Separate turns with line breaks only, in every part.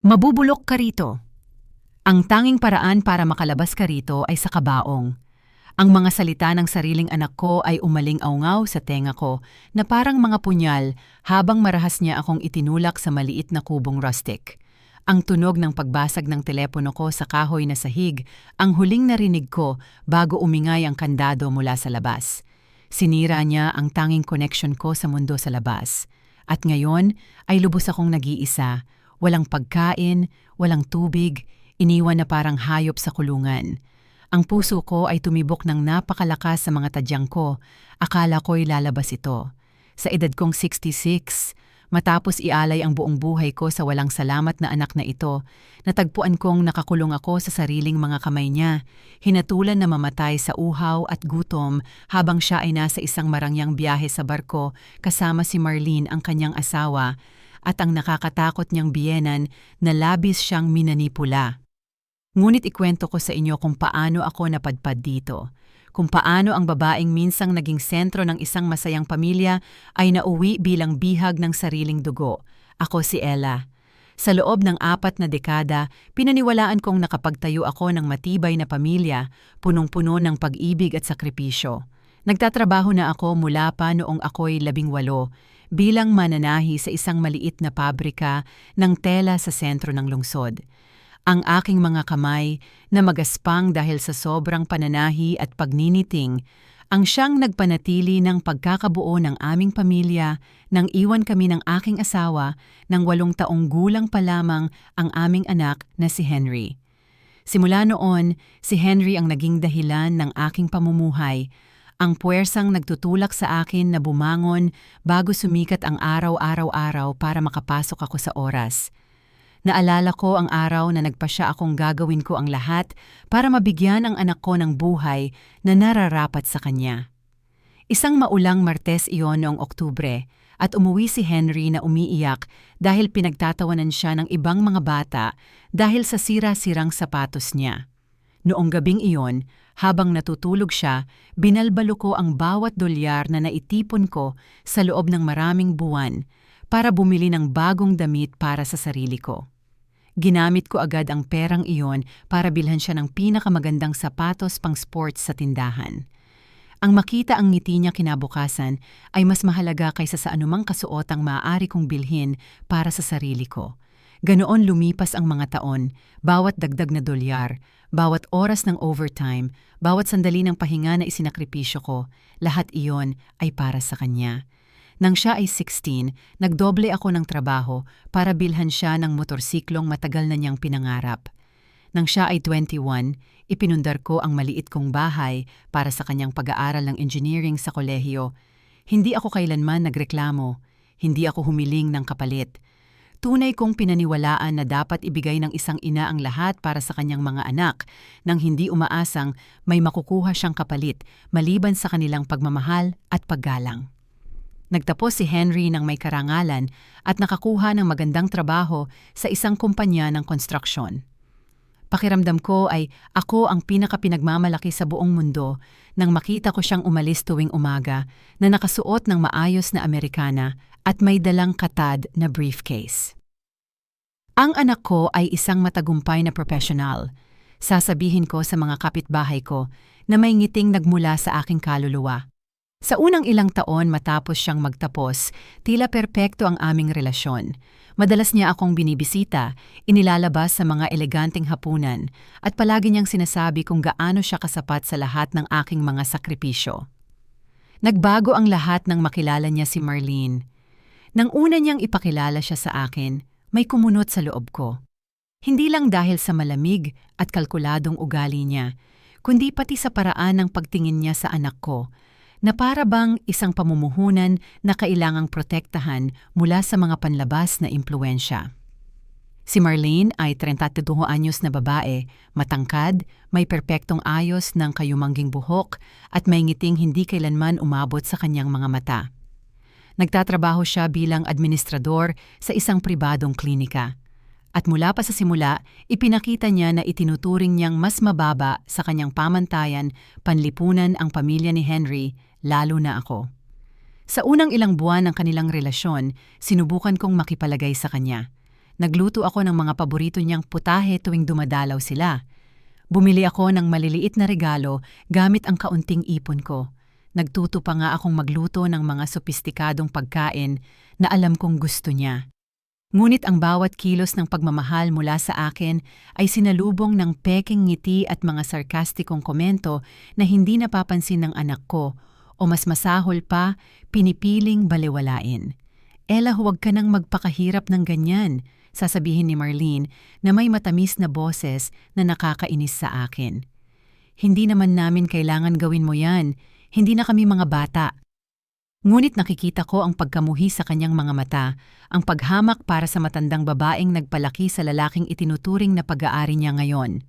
Mabubulok ka rito. Ang tanging paraan para makalabas ka rito ay sa kabaong. Ang mga salita ng sariling anak ko ay umaling-aungaw sa tenga ko na parang mga punyal habang marahas niya akong itinulak sa maliit na kubong rustic. Ang tunog ng pagbasag ng telepono ko sa kahoy na sahig ang huling narinig ko bago umingay ang kandado mula sa labas. Sinira niya ang tanging connection ko sa mundo sa labas. At ngayon ay lubos akong nag-iisa. Walang pagkain, walang tubig, iniwan na parang hayop sa kulungan. Ang puso ko ay tumibok ng napakalakas sa mga tadyang ko. Akala ko'y lalabas ito. Sa edad kong 66, matapos ialay ang buong buhay ko sa walang salamat na anak na ito, natagpuan kong nakakulong ako sa sariling mga kamay niya, hinatulan na mamatay sa uhaw at gutom habang siya ay nasa isang marangyang biyahe sa barko kasama si Marlene ang kanyang asawa, at ang nakakatakot niyang biyenan na labis siyang minanipula. Ngunit ikwento ko sa inyo kung paano ako napadpad dito, kung paano ang babaeng minsang naging sentro ng isang masayang pamilya ay nauwi bilang bihag ng sariling dugo. Ako si Ella. Sa loob ng 4 na dekada, pinaniwalaan kong nakapagtayo ako ng matibay na pamilya, punong-puno ng pag-ibig at sakripisyo. Nagtatrabaho na ako mula pa noong ako'y 18, bilang mananahi sa isang maliit na pabrika ng tela sa sentro ng lungsod. Ang aking mga kamay na magaspang dahil sa sobrang pananahi at pagniniting, ang siyang nagpanatili ng pagkakabuo ng aming pamilya nang iwan kami ng aking asawa ng 8 taong gulang pa lamang ang aming anak na si Henry. Simula noon, si Henry ang naging dahilan ng aking pamumuhay, ang puwersang nagtutulak sa akin na bumangon bago sumikat ang araw-araw-araw para makapasok ako sa oras. Naalala ko ang araw na nagpasya akong gagawin ko ang lahat para mabigyan ang anak ko ng buhay na nararapat sa kanya. Isang maulang Martes iyon noong Oktubre at umuwi si Henry na umiiyak dahil pinagtatawanan siya ng ibang mga bata dahil sa sira-sirang sapatos niya. Noong gabing iyon, habang natutulog siya, binalbalo ko ang bawat dolyar na naitipon ko sa loob ng maraming buwan para bumili ng bagong damit para sa sarili ko. Ginamit ko agad ang perang iyon para bilhan siya ng pinakamagandang sapatos pang sports sa tindahan. Ang makita ang ngiti niya kinabukasan ay mas mahalaga kaysa sa anumang kasuotang maaari kong bilhin para sa sarili ko. Ganoon lumipas ang mga taon, bawat dagdag na dolyar, bawat oras ng overtime, bawat sandali ng pahinga na isinakripisyo ko, lahat iyon ay para sa kanya. Nang siya ay 16, nagdoble ako ng trabaho para bilhan siya ng motorsiklong matagal na niyang pinangarap. Nang siya ay 21, ipinundar ko ang maliit kong bahay para sa kanyang pag-aaral ng engineering sa kolehiyo. Hindi ako kailanman nagreklamo, hindi ako humiling ng kapalit. Tunay kong pinaniwalaan na dapat ibigay ng isang ina ang lahat para sa kanyang mga anak nang hindi umaasang may makukuha siyang kapalit maliban sa kanilang pagmamahal at paggalang. Nagtapos si Henry ng may karangalan at nakakuha ng magandang trabaho sa isang kumpanya ng konstruksyon. Pakiramdam ko ay ako ang pinakapinagmamalaki sa buong mundo nang makita ko siyang umalis tuwing umaga na nakasuot ng maayos na Amerikana at may dalang katad na briefcase. Ang anak ko ay isang matagumpay na profesional. Sasabihin ko sa mga kapitbahay ko na may ngiting nagmula sa aking kaluluwa. Sa unang ilang taon matapos siyang magtapos, tila perpekto ang aming relasyon. Madalas niya akong binibisita, inilalabas sa mga eleganteng hapunan, at palagi niyang sinasabi kung gaano siya kasapat sa lahat ng aking mga sakripisyo. Nagbago ang lahat nang makilala niya si Marlene. Nang una niyang ipakilala siya sa akin, may kumunot sa loob ko. Hindi lang dahil sa malamig at kalkuladong ugali niya, kundi pati sa paraan ng pagtingin niya sa anak ko, na para bang isang pamumuhunan na kailangang protektahan mula sa mga panlabas na impluwensya. Si Marlene ay 32 anyos na babae, matangkad, may perpektong ayos ng kayumangging buhok at may ngiting hindi kailanman umabot sa kanyang mga mata. Nagtatrabaho siya bilang administrador sa isang pribadong klinika. At mula pa sa simula, ipinakita niya na itinuturing niyang mas mababa sa kanyang pamantayan, panlipunan ang pamilya ni Henry, lalo na ako. Sa unang ilang buwan ng kanilang relasyon, sinubukan kong makipalagay sa kanya. Nagluto ako ng mga paborito niyang putahe tuwing dumadalaw sila. Bumili ako ng maliliit na regalo gamit ang kaunting ipon ko. Nagtuto pa nga akong magluto ng mga sopistikadong pagkain na alam kong gusto niya. Ngunit ang bawat kilos ng pagmamahal mula sa akin ay sinalubong ng peking ngiti at mga sarkastikong komento na hindi napapansin ng anak ko o mas masahol pa, pinipiling balewalain. Ella, huwag ka nang magpakahirap ng ganyan, sasabihin ni Marlene na may matamis na boses na nakakainis sa akin. Hindi naman namin kailangan gawin mo yan, hindi na kami mga bata. Ngunit nakikita ko ang pagkamuhi sa kanyang mga mata, ang paghamak para sa matandang babaeng nagpalaki sa lalaking itinuturing na pag-aari niya ngayon.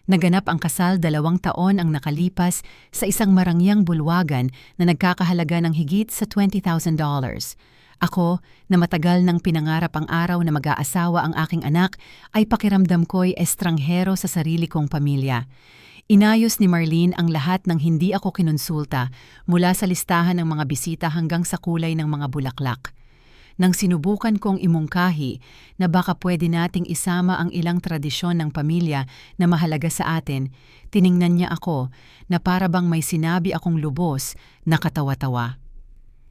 Naganap ang kasal 2 taon ang nakalipas sa isang marangyang bulwagan na nagkakahalaga ng higit sa $20,000. Ako, na matagal nang pinangarap ang araw na mag-aasawa ang aking anak, ay pakiramdam ko'y estranghero sa sarili kong pamilya. Inayos ni Marlene ang lahat ng hindi ako kinonsulta, mula sa listahan ng mga bisita hanggang sa kulay ng mga bulaklak. Nang sinubukan kong imungkahi na baka pwede nating isama ang ilang tradisyon ng pamilya na mahalaga sa atin, tiningnan niya ako na para bang may sinabi akong lubos na katawa-tawa.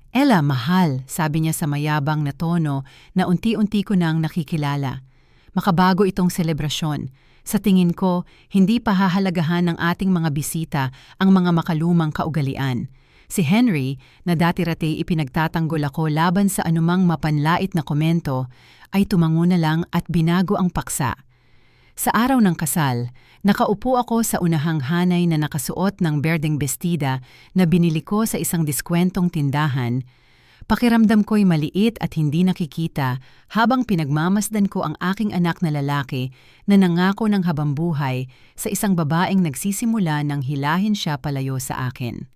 Ella, mahal, sabi niya sa mayabang na tono na unti-unti ko nang nakikilala. Makabago itong selebrasyon. Sa tingin ko, hindi pa hahalagahan ng ating mga bisita ang mga makalumang kaugalian. Si Henry, na dati-rati ipinagtatanggol ako laban sa anumang mapanlait na komento, ay tumango na lang at binago ang paksa. Sa araw ng kasal, nakaupo ako sa unahang hanay na nakasuot ng berdeng bestida na binili ko sa isang diskwentong tindahan. Pakiramdam ko'y maliit at hindi nakikita habang pinagmamasdan ko ang aking anak na lalaki na nangako ng habambuhay sa isang babaeng nagsisimula nang hilahin siya palayo sa akin.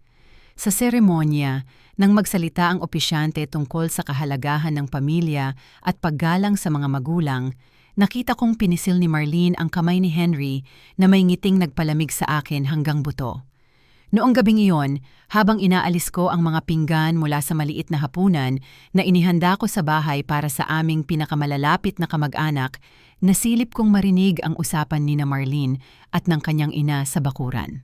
Sa seremonya, nang magsalita ang opisyante tungkol sa kahalagahan ng pamilya at paggalang sa mga magulang, nakita kong pinisil ni Marlene ang kamay ni Henry na may ngiting nagpalamig sa akin hanggang buto. Noong gabing iyon, habang inaalis ko ang mga pinggan mula sa maliit na hapunan na inihanda ko sa bahay para sa aming pinakamalalapit na kamag-anak, nasilip kong marinig ang usapan ni na Marlene at ng kanyang ina sa bakuran.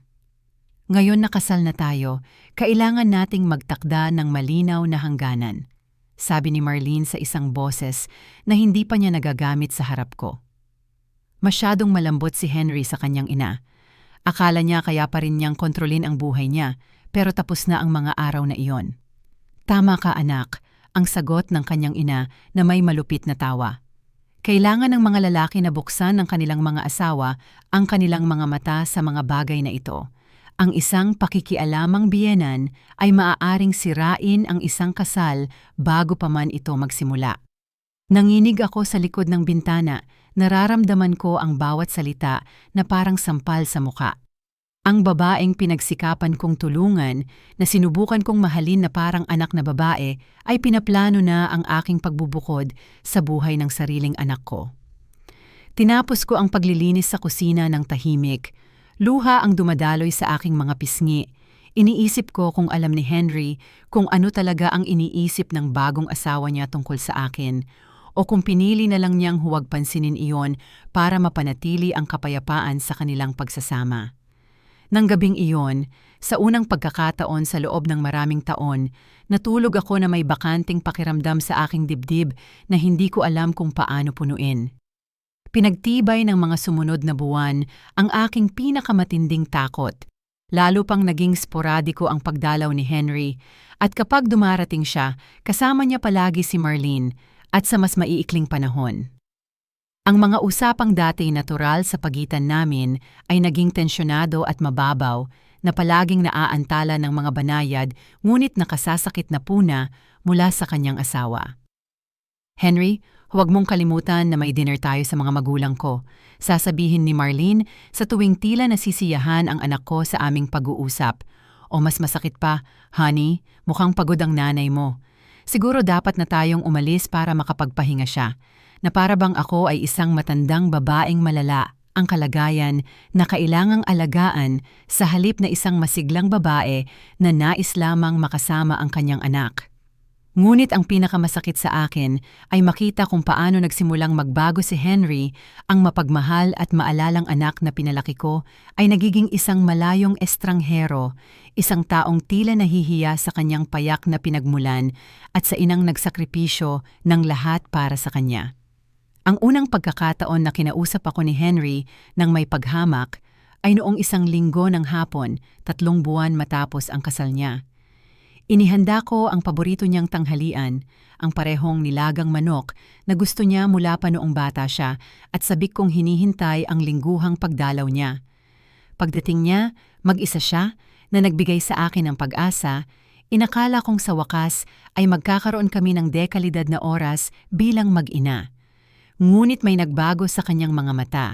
Ngayon nakasal na tayo, kailangan nating magtakda ng malinaw na hangganan, sabi ni Marlene sa isang boses na hindi pa niya nagagamit sa harap ko. Masyadong malambot si Henry sa kanyang ina. Akala niya kaya pa rin niyang kontrolin ang buhay niya, pero tapos na ang mga araw na iyon. Tama ka anak, ang sagot ng kanyang ina na may malupit na tawa. Kailangan ng mga lalaki na buksan ng kanilang mga asawa ang kanilang mga mata sa mga bagay na ito. Ang isang pakikialamang biyenan ay maaaring sirain ang isang kasal bago pa man ito magsimula. Nanginig ako sa likod ng bintana, nararamdaman ko ang bawat salita na parang sampal sa muka. Ang babaeng pinagsikapan kong tulungan, na sinubukan kong mahalin na parang anak na babae, ay pinaplano na ang aking pagbubukod sa buhay ng sariling anak ko. Tinapos ko ang paglilinis sa kusina ng tahimik. Luha ang dumadaloy sa aking mga pisngi. Iniisip ko kung alam ni Henry kung ano talaga ang iniisip ng bagong asawa niya tungkol sa akin, o kung pinili na lang niyang huwag pansinin iyon para mapanatili ang kapayapaan sa kanilang pagsasama. Nang gabing iyon, sa unang pagkakataon sa loob ng maraming taon, natulog ako na may bakanting pakiramdam sa aking dibdib na hindi ko alam kung paano punuin. Pinagtibay ng mga sumunod na buwan ang aking pinakamatinding takot. Lalo pang naging sporadiko ang pagdalaw ni Henry, at kapag dumarating siya, kasama niya palagi si Marlene, at sa mas maiikling panahon. Ang mga usapang dati natural sa pagitan namin ay naging tensyonado at mababaw, na palaging naaantala ng mga banayad ngunit nakasasakit na puna mula sa kanyang asawa. Henry, huwag mong kalimutan na may dinner tayo sa mga magulang ko, sasabihin ni Marlene sa tuwing tila nasisiyahan ang anak ko sa aming pag-uusap. O mas masakit pa, honey, mukhang pagod ang nanay mo. Siguro dapat na tayong umalis para makapagpahinga siya, na para bang ako ay isang matandang babaeng malala, ang kalagayan na kailangang alagaan sa halip na isang masiglang babae na nais lamang makasama ang kanyang anak. Ngunit ang pinakamasakit sa akin ay makita kung paano nagsimulang magbago si Henry, ang mapagmahal at maalalang anak na pinalaki ko ay nagiging isang malayong estranghero, isang taong tila nahihiya sa kanyang payak na pinagmulan at sa inang nagsakripisyo ng lahat para sa kanya. Ang unang pagkakataon na kinausap ako ni Henry nang may paghamak ay noong 1 linggo ng hapon, 3 buwan matapos ang kasal niya. Inihanda ko ang paborito niyang tanghalian, ang parehong nilagang manok na gusto niya mula pa noong bata siya at sabik kong hinihintay ang lingguhang pagdalaw niya. Pagdating niya, mag-isa siya na nagbigay sa akin ng pag-asa, inakala kong sa wakas ay magkakaroon kami ng dekalidad na oras bilang mag-ina. Ngunit may nagbago sa kanyang mga mata.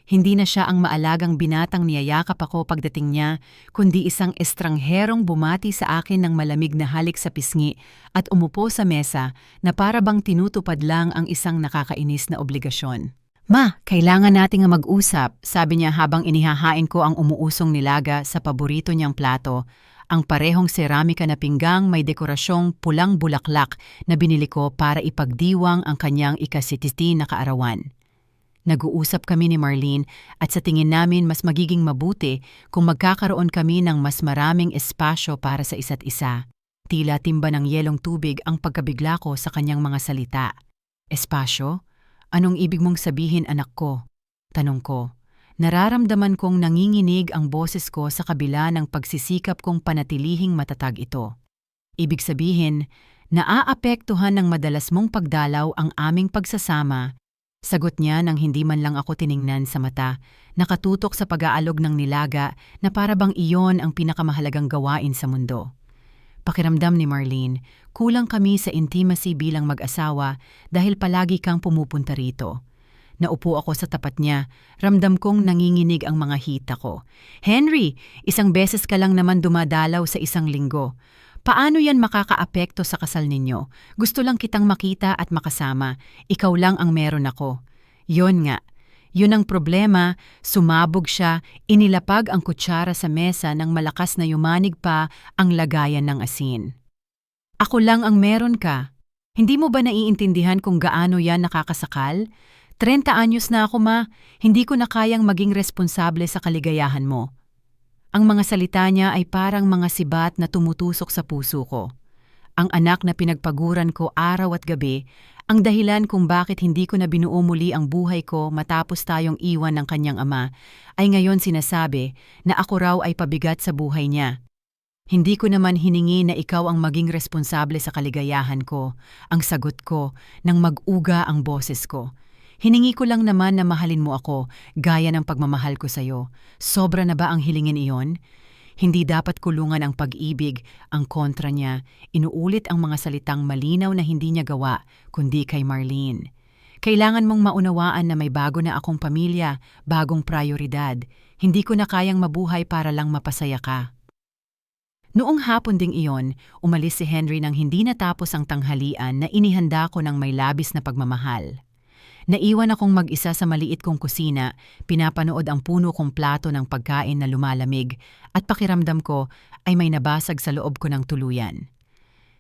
Hindi na siya ang maalagang binatang niyayakap ako pagdating niya, kundi isang estrangherong bumati sa akin ng malamig na halik sa pisngi at umupo sa mesa na para bang tinutupad lang ang isang nakakainis na obligasyon. "Ma, kailangan nating mag-usap," sabi niya habang inihahain ko ang umuusong nilaga sa paborito niyang plato, ang parehong seramika na pinggang may dekorasyong pulang bulaklak na binili ko para ipagdiwang ang kanyang ikasititi na kaarawan. Nag-uusap kami ni Marlene at sa tingin namin mas magiging mabuti kung magkakaroon kami ng mas maraming espasyo para sa isa't isa. Tila timba ng yelong tubig ang pagkabigla ko sa kanyang mga salita. "Espasyo? Anong ibig mong sabihin, anak ko?" Tanong ko. Nararamdaman kong nanginginig ang boses ko sa kabila ng pagsisikap kong panatilihing matatag ito. Ibig sabihin, naaapektuhan ng madalas mong pagdalaw ang aming pagsasama. Sagot niya nang hindi man lang ako tiningnan sa mata, nakatutok sa pag-aalog ng nilaga na para bang iyon ang pinakamahalagang gawain sa mundo. Pakiramdam ni Marlene, kulang kami sa intimacy bilang mag-asawa dahil palagi kang pumupunta rito. Naupo ako sa tapat niya, ramdam kong nanginginig ang mga hita ko. "Henry, 1 beses ka lang naman dumadalaw sa 1 linggo. Paano yan makakaapekto sa kasal ninyo? Gusto lang kitang makita at makasama. Ikaw lang ang meron ako." Yon nga. Yun ang problema, sumabog siya, inilapag ang kutsara sa mesa nang malakas na yumanig pa ang lagayan ng asin. "Ako lang ang meron ka. Hindi mo ba naiintindihan kung gaano yan nakakasakal? 30 anyos na ako, ma. Hindi ko na kayang maging responsable sa kaligayahan mo." Ang mga salita niya ay parang mga sibat na tumutusok sa puso ko. Ang anak na pinagpaguran ko araw at gabi, ang dahilan kung bakit hindi ko na binuo muli ang buhay ko matapos tayong iwan ng kanyang ama, ay ngayon sinasabi na ako raw ay pabigat sa buhay niya. Hindi ko naman hiningi na ikaw ang maging responsable sa kaligayahan ko, ang sagot ko nang mag-uga ang boses ko. Hiningi ko lang naman na mahalin mo ako, gaya ng pagmamahal ko sa'yo. Sobra na ba ang hilingin iyon? Hindi dapat kulungan ang pag-ibig, ang kontra niya. Inuulit ang mga salitang malinaw na hindi niya gawa, kundi kay Marlene. "Kailangan mong maunawaan na may bago na akong pamilya, bagong prioridad. Hindi ko na kayang mabuhay para lang mapasaya ka." Noong hapon ding iyon, umalis si Henry nang hindi natapos ang tanghalian na inihanda ko ng may labis na pagmamahal. Naiwan akong mag-isa sa maliit kong kusina, pinapanood ang puno kong plato ng pagkain na lumalamig at pakiramdam ko ay may nabasag sa loob ko ng tuluyan.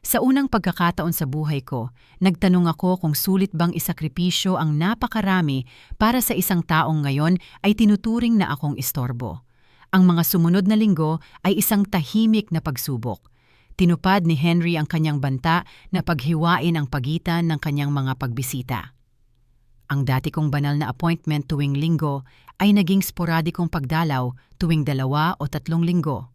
Sa unang pagkakataon sa buhay ko, nagtanong ako kung sulit bang isakripisyo ang napakarami para sa isang taong ngayon ay tinuturing na akong istorbo. Ang mga sumunod na linggo ay isang tahimik na pagsubok. Tinupad ni Henry ang kanyang banta na paghiwain ang pagitan ng kanyang mga pagbisita. Ang dati kong banal na appointment tuwing linggo ay naging sporadikong pagdalaw tuwing 2 o 3 linggo.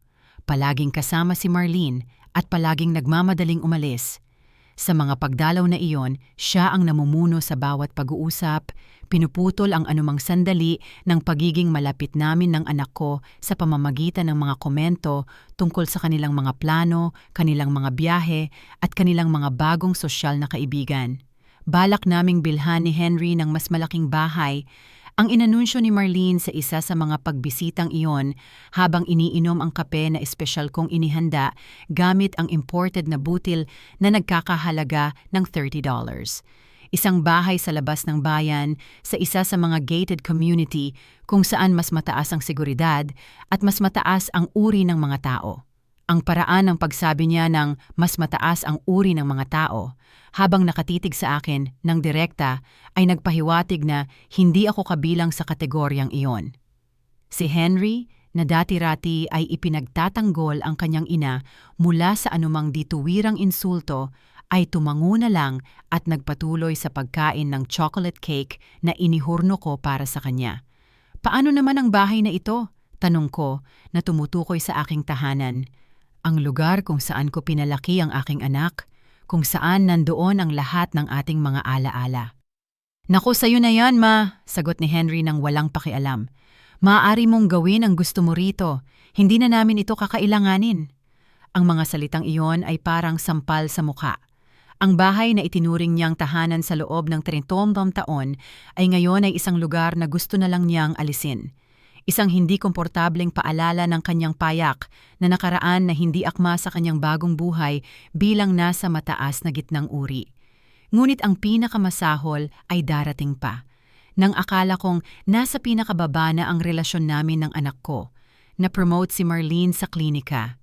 Palaging kasama si Marlene at palaging nagmamadaling umalis. Sa mga pagdalaw na iyon, siya ang namumuno sa bawat pag-uusap, pinuputol ang anumang sandali ng pagiging malapit namin ng anak ko sa pamamagitan ng mga komento tungkol sa kanilang mga plano, kanilang mga biyahe at kanilang mga bagong sosyal na kaibigan. Balak naming bilhan ni Henry ng mas malaking bahay, ang inanunsyo ni Marlene sa isa sa mga pagbisitang iyon habang iniinom ang kape na espesyal kong inihanda gamit ang imported na butil na nagkakahalaga ng $30. Isang bahay sa labas ng bayan sa isa sa mga gated community kung saan mas mataas ang seguridad at mas mataas ang uri ng mga tao. Ang paraan ng pagsabi niya ng mas mataas ang uri ng mga tao habang nakatitig sa akin ng direkta ay nagpahiwatig na hindi ako kabilang sa kategoryang iyon. Si Henry, na dati-rati ay ipinagtatanggol ang kanyang ina mula sa anumang dituwirang insulto, ay tumango na lang at nagpatuloy sa pagkain ng chocolate cake na inihurno ko para sa kanya. "Paano naman ang bahay na ito?" tanong ko na tumutukoy sa aking tahanan. Ang lugar kung saan ko pinalaki ang aking anak, kung saan nandoon ang lahat ng ating mga alaala. "Naku, sayo na yan, ma," sagot ni Henry nang walang pakialam. "Maaari mong gawin ang gusto mo rito. Hindi na namin ito kakailanganin." Ang mga salitang iyon ay parang sampal sa mukha. Ang bahay na itinuring niyang tahanan sa loob ng 30 taon ay ngayon ay isang lugar na gusto na lang niyang alisin. Isang hindi komportableng paalala ng kanyang payak na nakaraan na hindi akma sa kanyang bagong buhay bilang nasa mataas na gitnang uri. Ngunit ang pinakamasahol ay darating pa. Nang akala kong nasa pinakababa na ang relasyon namin ng anak ko, na-promote si Marlene sa klinika.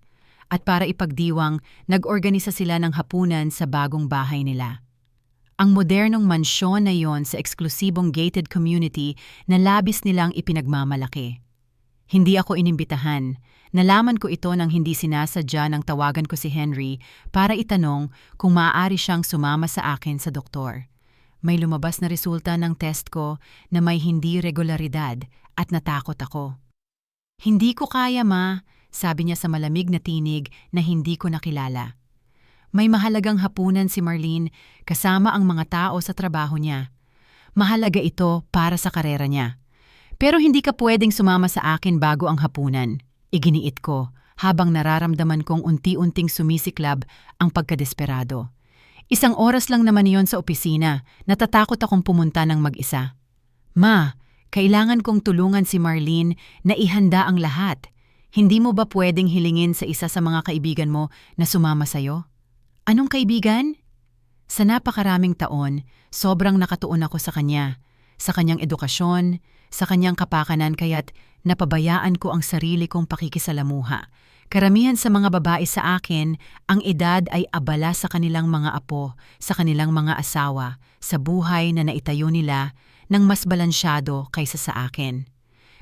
At para ipagdiwang, nag-organisa sila ng hapunan sa bagong bahay nila. Ang modernong mansyon na yon sa eksklusibong gated community na labis nilang ipinagmamalaki. Hindi ako inimbitahan. Nalaman ko ito nang hindi sinasadya nang tawagan ko si Henry para itanong kung maaari siyang sumama sa akin sa doktor. May lumabas na resulta ng test ko na may hindi regularidad at natakot ako. "Hindi ko kaya, ma," sabi niya sa malamig na tinig na hindi ko nakilala. May mahalagang hapunan si Marlene kasama ang mga tao sa trabaho niya. Mahalaga ito para sa karera niya. "Pero hindi ka pwedeng sumama sa akin bago ang hapunan," iginiit ko habang nararamdaman kong unti-unting sumisiklab ang pagkadesperado. Isang oras lang naman iyon sa opisina, natatakot akong pumunta ng mag-isa. "Ma, kailangan kong tulungan si Marlene na ihanda ang lahat. Hindi mo ba pwedeng hilingin sa isa sa mga kaibigan mo na sumama sa'yo?" "Anong kaibigan?" Sa napakaraming taon, sobrang nakatuon ako sa kanya, sa kanyang edukasyon, sa kanyang kapakanan kaya't napabayaan ko ang sarili kong pakikisalamuha. Karamihan sa mga babae sa akin, ang edad ay abala sa kanilang mga apo, sa kanilang mga asawa, sa buhay na naitayo nila ng mas balansyado kaysa sa akin.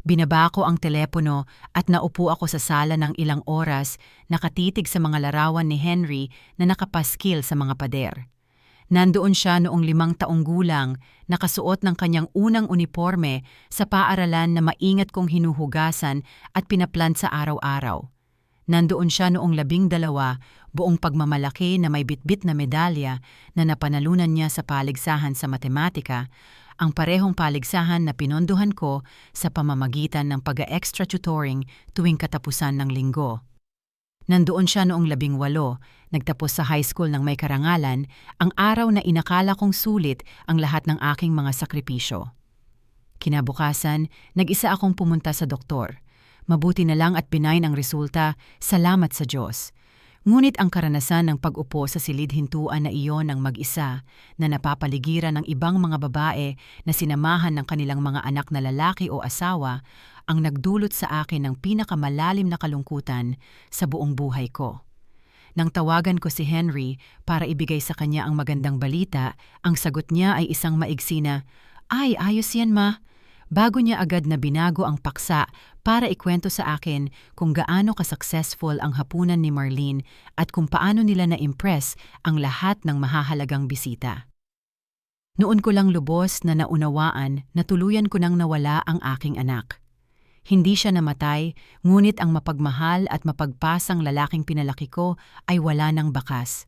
Binaba ko ang telepono at naupo ako sa sala ng ilang oras, nakatitig sa mga larawan ni Henry na nakapaskil sa mga pader. Nandoon siya noong 5 taong gulang, nakasuot ng kanyang unang uniforme sa paaralan na maingat kong hinuhugasan at pinaplan sa araw-araw. Nandoon siya noong 12, buong pagmamalaki na may bitbit na medalya na napanalunan niya sa paligsahan sa matematika, ang parehong paligsahan na pinondohan ko sa pamamagitan ng pag-extra tutoring tuwing katapusan ng linggo. Nandoon siya noong 18, nagtapos sa high school ng may karangalan, ang araw na inakala kong sulit ang lahat ng aking mga sakripisyo. Kinabukasan, nag-isa akong pumunta sa doktor. Mabuti na lang at benign ang resulta, salamat sa Diyos. Ngunit ang karanasan ng pag-upo sa silid-hintuan na iyon ng mag-isa na napapaligiran ng ibang mga babae na sinamahan ng kanilang mga anak na lalaki o asawa ang nagdulot sa akin ng pinakamalalim na kalungkutan sa buong buhay ko. Nang tawagan ko si Henry para ibigay sa kanya ang magandang balita, ang sagot niya ay isang maigsi na, "Ay, ayos yan, ma." Bago niya agad na binago ang paksa para ikwento sa akin kung gaano ka-successful ang hapunan ni Marlene at kung paano nila na-impress ang lahat ng mahahalagang bisita. Noon ko lang lubos na naunawaan na tuluyan ko nang nawala ang aking anak. Hindi siya namatay, ngunit ang mapagmahal at mapagpasang lalaking pinalaki ko ay wala ng bakas.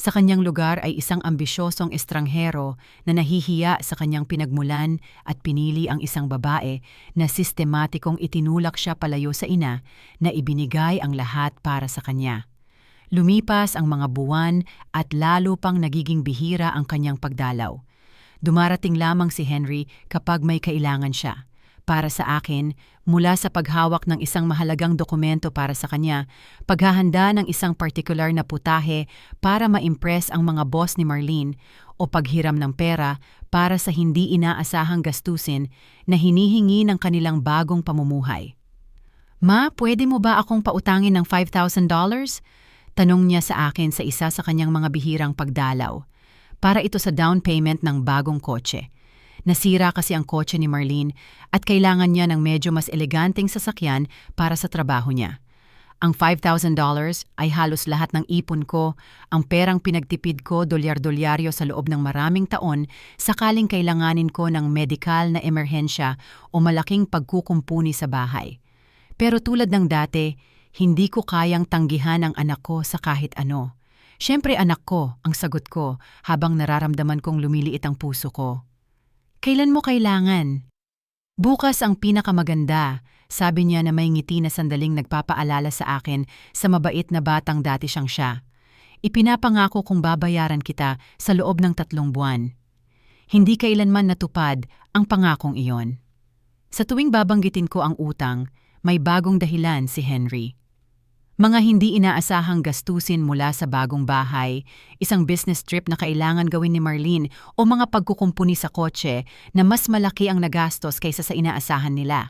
Sa kanyang lugar ay isang ambisyosong estranghero na nahihiya sa kanyang pinagmulan at pinili ang isang babae na sistematikong itinulak siya palayo sa ina na ibinigay ang lahat para sa kanya. Lumipas ang mga buwan at lalo pang nagiging bihira ang kanyang pagdalaw. Dumarating lamang si Henry kapag may kailangan siya. Para sa akin, mula sa paghawak ng isang mahalagang dokumento para sa kanya, paghahanda ng isang partikular na putahe para ma-impress ang mga boss ni Marlene o paghiram ng pera para sa hindi inaasahang gastusin na hinihingi ng kanilang bagong pamumuhay. Ma, pwede mo ba akong pautangin ng $5,000? Tanong niya sa akin sa isa sa kanyang mga bihirang pagdalaw. Para ito sa down payment ng bagong kotse. Nasira kasi ang kotse ni Marlene at kailangan niya ng medyo mas eleganteng sasakyan para sa trabaho niya. Ang $5,000 ay halos lahat ng ipon ko, ang perang pinagtipid ko dolyar-dolyaryo sa loob ng maraming taon sakaling kailanganin ko ng medikal na emerhensya o malaking pagkukumpuni sa bahay. Pero tulad ng dati, hindi ko kayang tanggihan ang anak ko sa kahit ano. Siyempre anak ko, ang sagot ko habang nararamdaman kong lumiliit ang puso ko. Kailan mo kailangan? Bukas ang pinakamaganda, sabi niya na may ngiti na sandaling nagpapaalala sa akin sa mabait na batang dati siyang siya. Ipinapangako kong babayaran kita sa loob ng 3 buwan. Hindi kailanman natupad ang pangakong iyon. Sa tuwing babanggitin ko ang utang, may bagong dahilan si Henry. Mga hindi inaasahang gastusin mula sa bagong bahay, isang business trip na kailangan gawin ni Marlene o mga pagkukumpuni sa kotse na mas malaki ang nagastos kaysa sa inaasahan nila.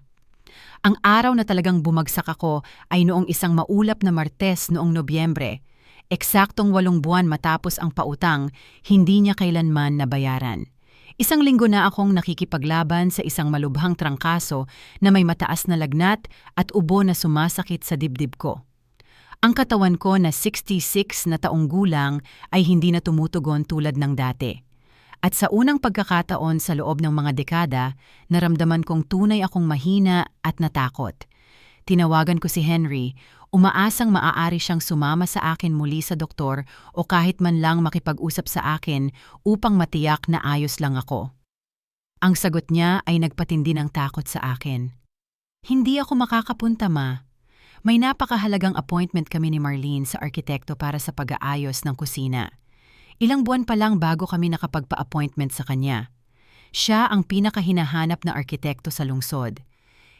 Ang araw na talagang bumagsak ako ay noong isang maulap na Martes noong Nobyembre. Eksaktong 8 buwan matapos ang pautang, hindi niya kailanman nabayaran. Isang linggo na akong nakikipaglaban sa isang malubhang trangkaso na may mataas na lagnat at ubo na sumasakit sa dibdib ko. Ang katawan ko na 66 na taong gulang ay hindi na tumutugon tulad ng dati. At sa unang pagkakataon sa loob ng mga dekada, naramdaman kong tunay akong mahina at natakot. Tinawagan ko si Henry, umaasang maaari siyang sumama sa akin muli sa doktor o kahit man lang makipag-usap sa akin upang matiyak na ayos lang ako. Ang sagot niya ay nagpatindi ng takot sa akin. Hindi ako makakapunta, Ma. May napakahalagang appointment kami ni Marlene sa arkitekto para sa pag-aayos ng kusina. Ilang buwan pa lang bago kami nakapagpa-appointment sa kanya. Siya ang pinakahinahanap na arkitekto sa lungsod.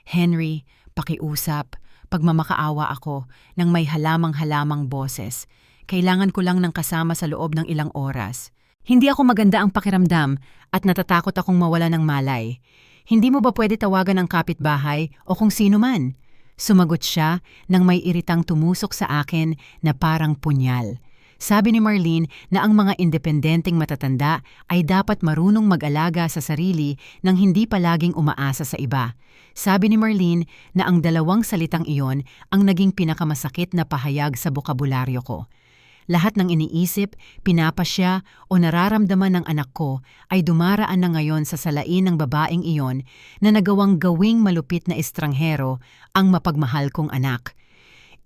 Henry, pakiusap, pagmamakaawa ako ng may halamang-halamang boses. Kailangan ko lang ng kasama sa loob ng ilang oras. Hindi ako maganda ang pakiramdam at natatakot akong mawala ng malay. Hindi mo ba pwede tawagan ng kapitbahay o kung sino man? Sumagot siya nang may iritang tumusok sa akin na parang punyal. Sabi ni Marlene na ang mga independenteng matatanda ay dapat marunong mag-alaga sa sarili nang hindi palaging umaasa sa iba. Sabi ni Marlene na ang 2 salitang iyon ang naging pinakamasakit na pahayag sa bokabularyo ko. Lahat ng iniisip, pinapasya o nararamdaman ng anak ko ay dumaraan na ngayon sa salain ng babaeng iyon na nagawang gawing malupit na estranghero ang mapagmahal kong anak.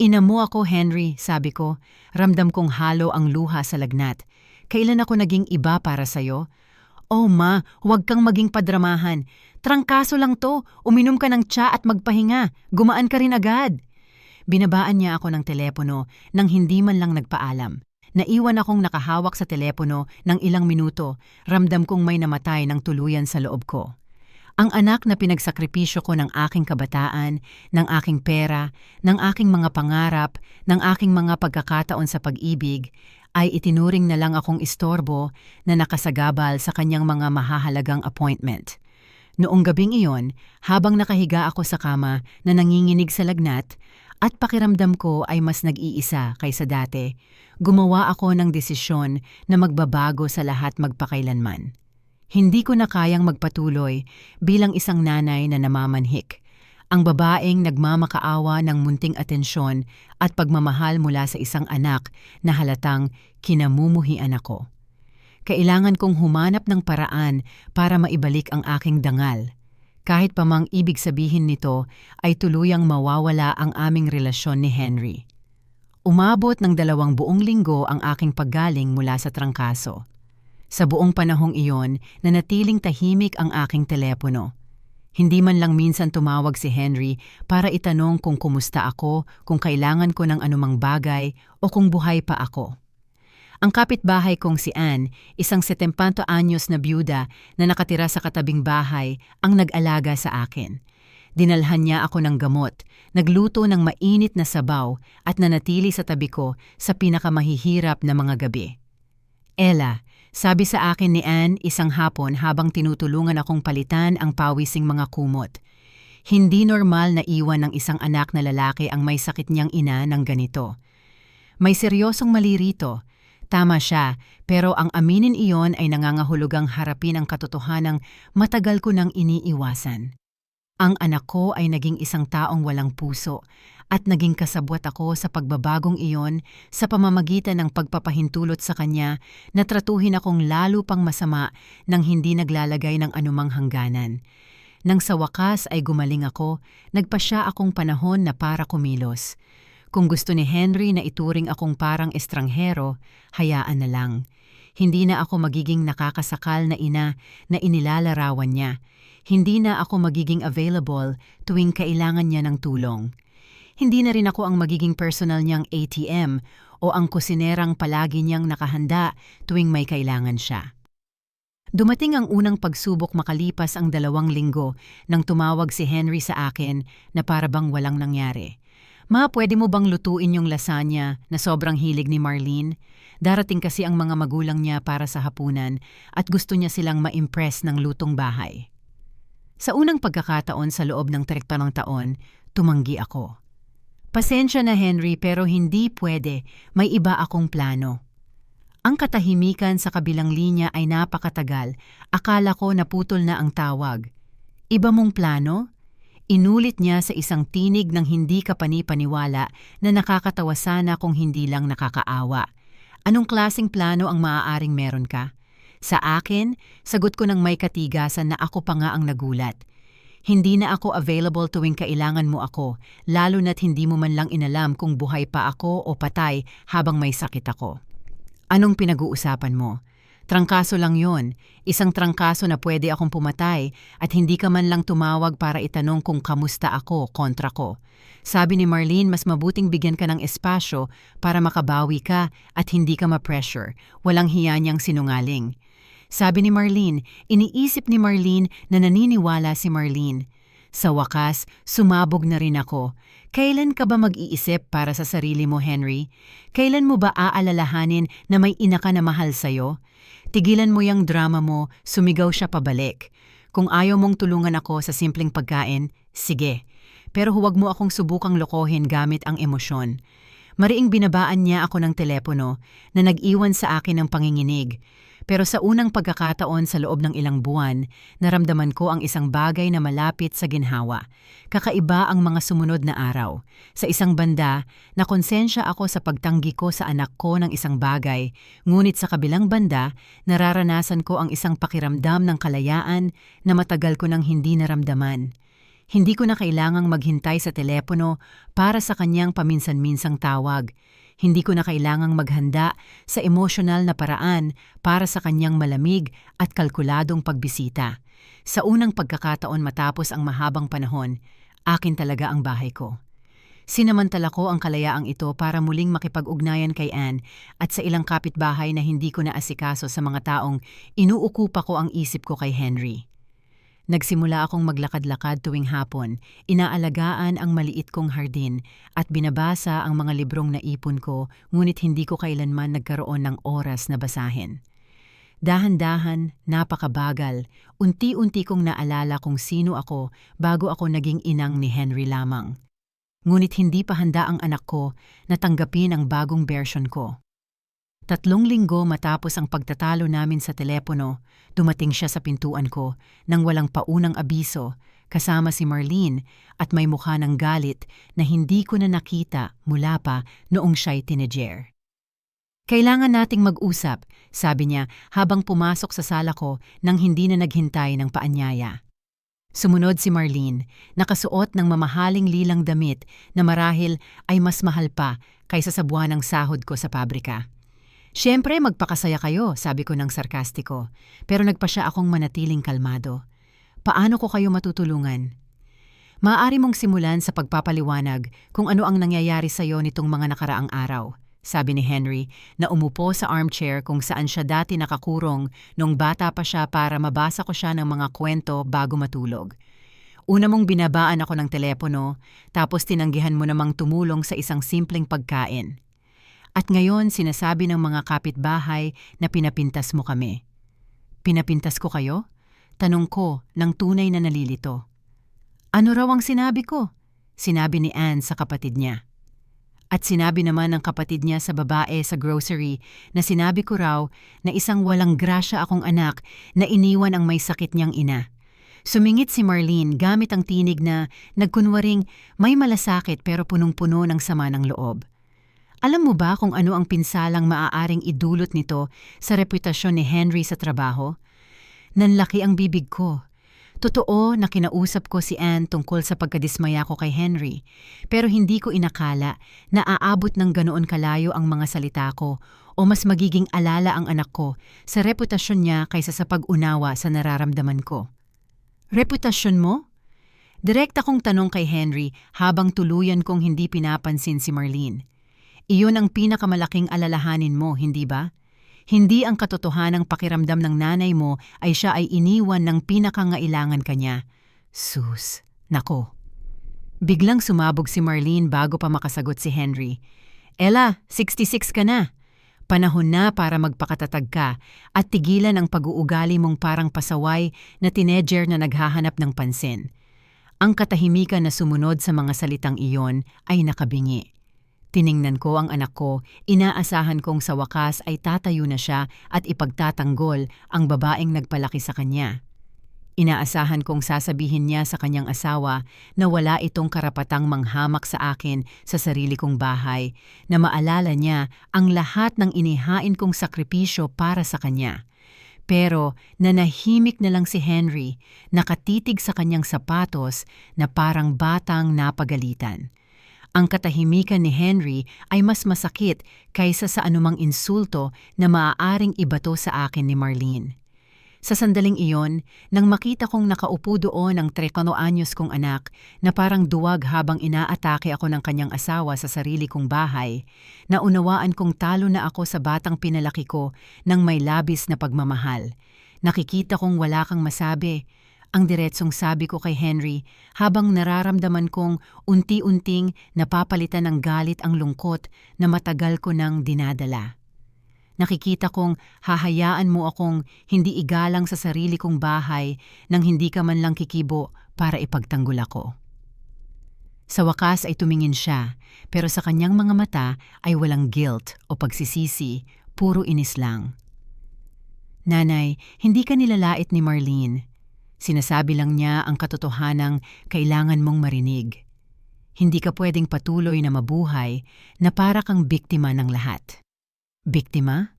Ina mo ako, Henry, sabi ko. Ramdam kong halo ang luha sa lagnat. Kailan ako naging iba para sa'yo? Oh ma, huwag kang maging padramahan. Trangkaso lang to, uminom ka ng tsa at magpahinga. Gumaan ka rin agad. Binabaan niya ako ng telepono nang hindi man lang nagpaalam. Naiwan akong nakahawak sa telepono ng ilang minuto. Ramdam kong may namatay ng tuluyan sa loob ko. Ang anak na pinagsakripisyo ko ng aking kabataan, ng aking pera, ng aking mga pangarap, ng aking mga pagkakataon sa pag-ibig, ay itinuring na lang akong istorbo na nakasagabal sa kanyang mga mahahalagang appointment. Noong gabing iyon, habang nakahiga ako sa kama na nanginginig sa lagnat, at pakiramdam ko ay mas nag-iisa kaysa dati, gumawa ako ng desisyon na magbabago sa lahat magpakailanman. Hindi ko na kayang magpatuloy bilang isang nanay na namamanhik. Ang babaeng nagmamakaawa ng munting atensyon at pagmamahal mula sa isang anak na halatang kinamumuhian ako. Kailangan kong humanap ng paraan para maibalik ang aking dangal. Kahit pa mang ibig sabihin nito ay tuluyang mawawala ang aming relasyon ni Henry. Umabot ng 2 buong linggo ang aking paggaling mula sa trangkaso. Sa buong panahong iyon, nanatiling tahimik ang aking telepono. Hindi man lang minsan tumawag si Henry para itanong kung kumusta ako, kung kailangan ko ng anumang bagay o kung buhay pa ako. Ang kapitbahay kong si Ann, isang 70 anyos na byuda na nakatira sa katabing bahay, ang nag-alaga sa akin. Dinalhan niya ako ng gamot, nagluto ng mainit na sabaw at nanatili sa tabi ko sa pinakamahihirap na mga gabi. Ella, sabi sa akin ni Ann isang hapon habang tinutulungan akong palitan ang pawising mga kumot. Hindi normal na iwan ng isang anak na lalaki ang may sakit niyang ina ng ganito. May seryosong mali rito. Tama siya, pero ang aminin iyon ay nangangahulugang harapin ang katotohanang matagal ko nang iniiwasan. Ang anak ko ay naging isang taong walang puso at naging kasabwat ako sa pagbabagong iyon sa pamamagitan ng pagpapahintulot sa kanya na tratuhin akong lalo pang masama nang hindi naglalagay ng anumang hangganan. Nang sa wakas ay gumaling ako, nagpa siya akong panahon na para kumilos. Kung gusto ni Henry na ituring akong parang estranghero, hayaan na lang. Hindi na ako magiging nakakasakal na ina na inilalarawan niya. Hindi na ako magiging available tuwing kailangan niya ng tulong. Hindi na rin ako ang magiging personal niyang ATM o ang kusinerang palagi niyang nakahanda tuwing may kailangan siya. Dumating ang unang pagsubok makalipas ang 2 linggo nang tumawag si Henry sa akin na para bang walang nangyari. Ma, pwede mo bang lutuin yung lasagna na sobrang hilig ni Marlene? Darating kasi ang mga magulang niya para sa hapunan at gusto niya silang ma-impress ng lutong bahay. Sa unang pagkakataon sa loob ng 30 taon, tumanggi ako. Pasensya na Henry pero hindi pwede, may iba akong plano. Ang katahimikan sa kabilang linya ay napakatagal, akala ko naputol na ang tawag. Iba mong plano? Inulit niya sa isang tinig ng hindi kapani-paniwala na nakakatawa sana kung hindi lang nakakaawa. Anong klaseng plano ang maaaring meron ka? Sa akin, sagot ko ng may katigasan na ako pa nga ang nagulat. Hindi na ako available tuwing kailangan mo ako, lalo na't hindi mo man lang inalam kung buhay pa ako o patay habang may sakit ako. Anong pinag-uusapan mo? Trangkaso lang yon, isang trangkaso na pwede akong pumatay at hindi ka man lang tumawag para itanong kung kamusta ako kontra ko. Sabi ni Marlene mas mabuting bigyan ka ng espasyo para makabawi ka at hindi ka ma-pressure, walang hiya niyang sinungaling. Sabi ni Marlene, iniisip ni Marlene na naniniwala si Marlene. Sa wakas, sumabog na rin ako. Kailan ka ba mag-iisip para sa sarili mo, Henry? Kailan mo ba aalalahanin na may ina ka na mahal sa'yo? Tigilan mo yung drama mo, sumigaw siya pabalik. Kung ayaw mong tulungan ako sa simpleng pagkain, sige. Pero huwag mo akong subukang lokohin gamit ang emosyon. Mariing binabaan niya ako ng telepono na nag-iwan sa akin ng panginginig. Pero sa unang pagkakataon sa loob ng ilang buwan, naramdaman ko ang isang bagay na malapit sa ginhawa. Kakaiba ang mga sumunod na araw. Sa isang banda, nakonsensya ako sa pagtanggi ko sa anak ko ng isang bagay, ngunit sa kabilang banda, nararanasan ko ang isang pakiramdam ng kalayaan na matagal ko nang hindi naramdaman. Hindi ko na kailangang maghintay sa telepono para sa kanyang paminsan-minsang tawag. Hindi ko na kailangang maghanda sa emosyonal na paraan para sa kanyang malamig at kalkuladong pagbisita. Sa unang pagkakataon matapos ang mahabang panahon, akin talaga ang bahay ko. Sinamantala ko ang kalayaang ito para muling makipag-ugnayan kay Anne at sa ilang kapitbahay na hindi ko naasikaso sa mga taong inuukupa ko ang isip ko kay Henry. Nagsimula akong maglakad-lakad tuwing hapon, inaalagaan ang maliit kong hardin at binabasa ang mga librong naipon ko ngunit hindi ko kailanman nagkaroon ng oras na basahin. Dahan-dahan, napakabagal, unti-unti kong naalala kung sino ako bago ako naging inang ni Henry lamang. Ngunit hindi pa handa ang anak ko na tanggapin ang bagong version ko. 3 linggo matapos ang pagtatalo namin sa telepono, dumating siya sa pintuan ko nang walang paunang abiso, kasama si Marlene at may mukha ng galit na hindi ko na nakita mula pa noong siya'y teenager. Kailangan nating mag-usap, sabi niya habang pumasok sa sala ko nang hindi na naghintay ng paanyaya. Sumunod si Marlene, nakasuot ng mamahaling lilang damit na marahil ay mas mahal pa kaysa sa buwanang sahod ko sa pabrika. Siyempre magpakasaya kayo, sabi ko ng sarkastiko, pero nagpa siya akong manatiling kalmado. Paano ko kayo matutulungan? Maaari mong simulan sa pagpapaliwanag kung ano ang nangyayari sa iyo nitong mga nakaraang araw, sabi ni Henry na umupo sa armchair kung saan siya dati nakakurong nung bata pa siya para mabasa ko siya ng mga kwento bago matulog. Una mong binabaan ako ng telepono, tapos tinanggihan mo namang tumulong sa isang simpleng pagkain. At ngayon sinasabi ng mga kapitbahay na pinapintas mo kami. Pinapintas ko kayo? Tanong ko ng tunay na nalilito. Ano raw ang sinabi ko? Sinabi ni Anne sa kapatid niya. At sinabi naman ng kapatid niya sa babae sa grocery na sinabi ko raw na isang walang grasya akong anak na iniwan ang may sakit niyang ina. Sumingit si Marlene gamit ang tinig na nagkunwaring may malasakit pero punong-puno ng sama ng loob. Alam mo ba kung ano ang pinsalang maaaring idulot nito sa reputasyon ni Henry sa trabaho? Nanlaki ang bibig ko. Totoo na kinausap ko si Anne tungkol sa pagkadismaya ko kay Henry, pero hindi ko inakala na aabot ng ganoon kalayo ang mga salita ko o mas magiging alala ang anak ko sa reputasyon niya kaysa sa pag-unawa sa nararamdaman ko. Reputasyon mo? Direkta kong tanong kay Henry habang tuluyan kong hindi pinapansin si Marlene. Iyon ang pinakamalaking alalahanin mo, hindi ba? Hindi ang katotohanang pakiramdam ng nanay mo ay siya ay iniwan ng pinakangailangan kanya. Sus, nako. Biglang sumabog si Marlene bago pa makasagot si Henry. Ella, 66 ka na. Panahon na para magpakatatag ka at tigilan ang pag-uugali mong parang pasaway na teenager na naghahanap ng pansin. Ang katahimikan na sumunod sa mga salitang iyon ay nakabingi. Tiningnan ko ang anak ko, inaasahan kong sa wakas ay tatayo na siya at ipagtatanggol ang babaeng nagpalaki sa kanya. Inaasahan kong sasabihin niya sa kanyang asawa na wala itong karapatang manghamak sa akin sa sarili kong bahay, na maalala niya ang lahat ng inihain kong sakripisyo para sa kanya. Pero nanahimik na lang si Henry, nakatitig sa kanyang sapatos na parang batang napagalitan. Ang katahimikan ni Henry ay mas masakit kaysa sa anumang insulto na maaaring ibato sa akin ni Marlene. Sa sandaling iyon, nang makita kong nakaupo doon ang 3 anyos kong anak na parang duwag habang inaatake ako ng kanyang asawa sa sarili kong bahay, naunawaan kong talo na ako sa batang pinalaki ko ng may labis na pagmamahal. Nakikita kong wala kang masabi. Ang diretsong sabi ko kay Henry habang nararamdaman kong unti-unting napapalitan ng galit ang lungkot na matagal ko nang dinadala. Nakikita kong hahayaan mo akong hindi igalang sa sarili kong bahay nang hindi ka man lang kikibo para ipagtanggol ako. Sa wakas ay tumingin siya, pero sa kanyang mga mata ay walang guilt o pagsisisi, puro inis lang. Nanay, hindi ka nilalait ni Marlene. Sinasabi lang niya ang katotohanang kailangan mong marinig. Hindi ka pwedeng patuloy na mabuhay na para kang biktima ng lahat. Biktima?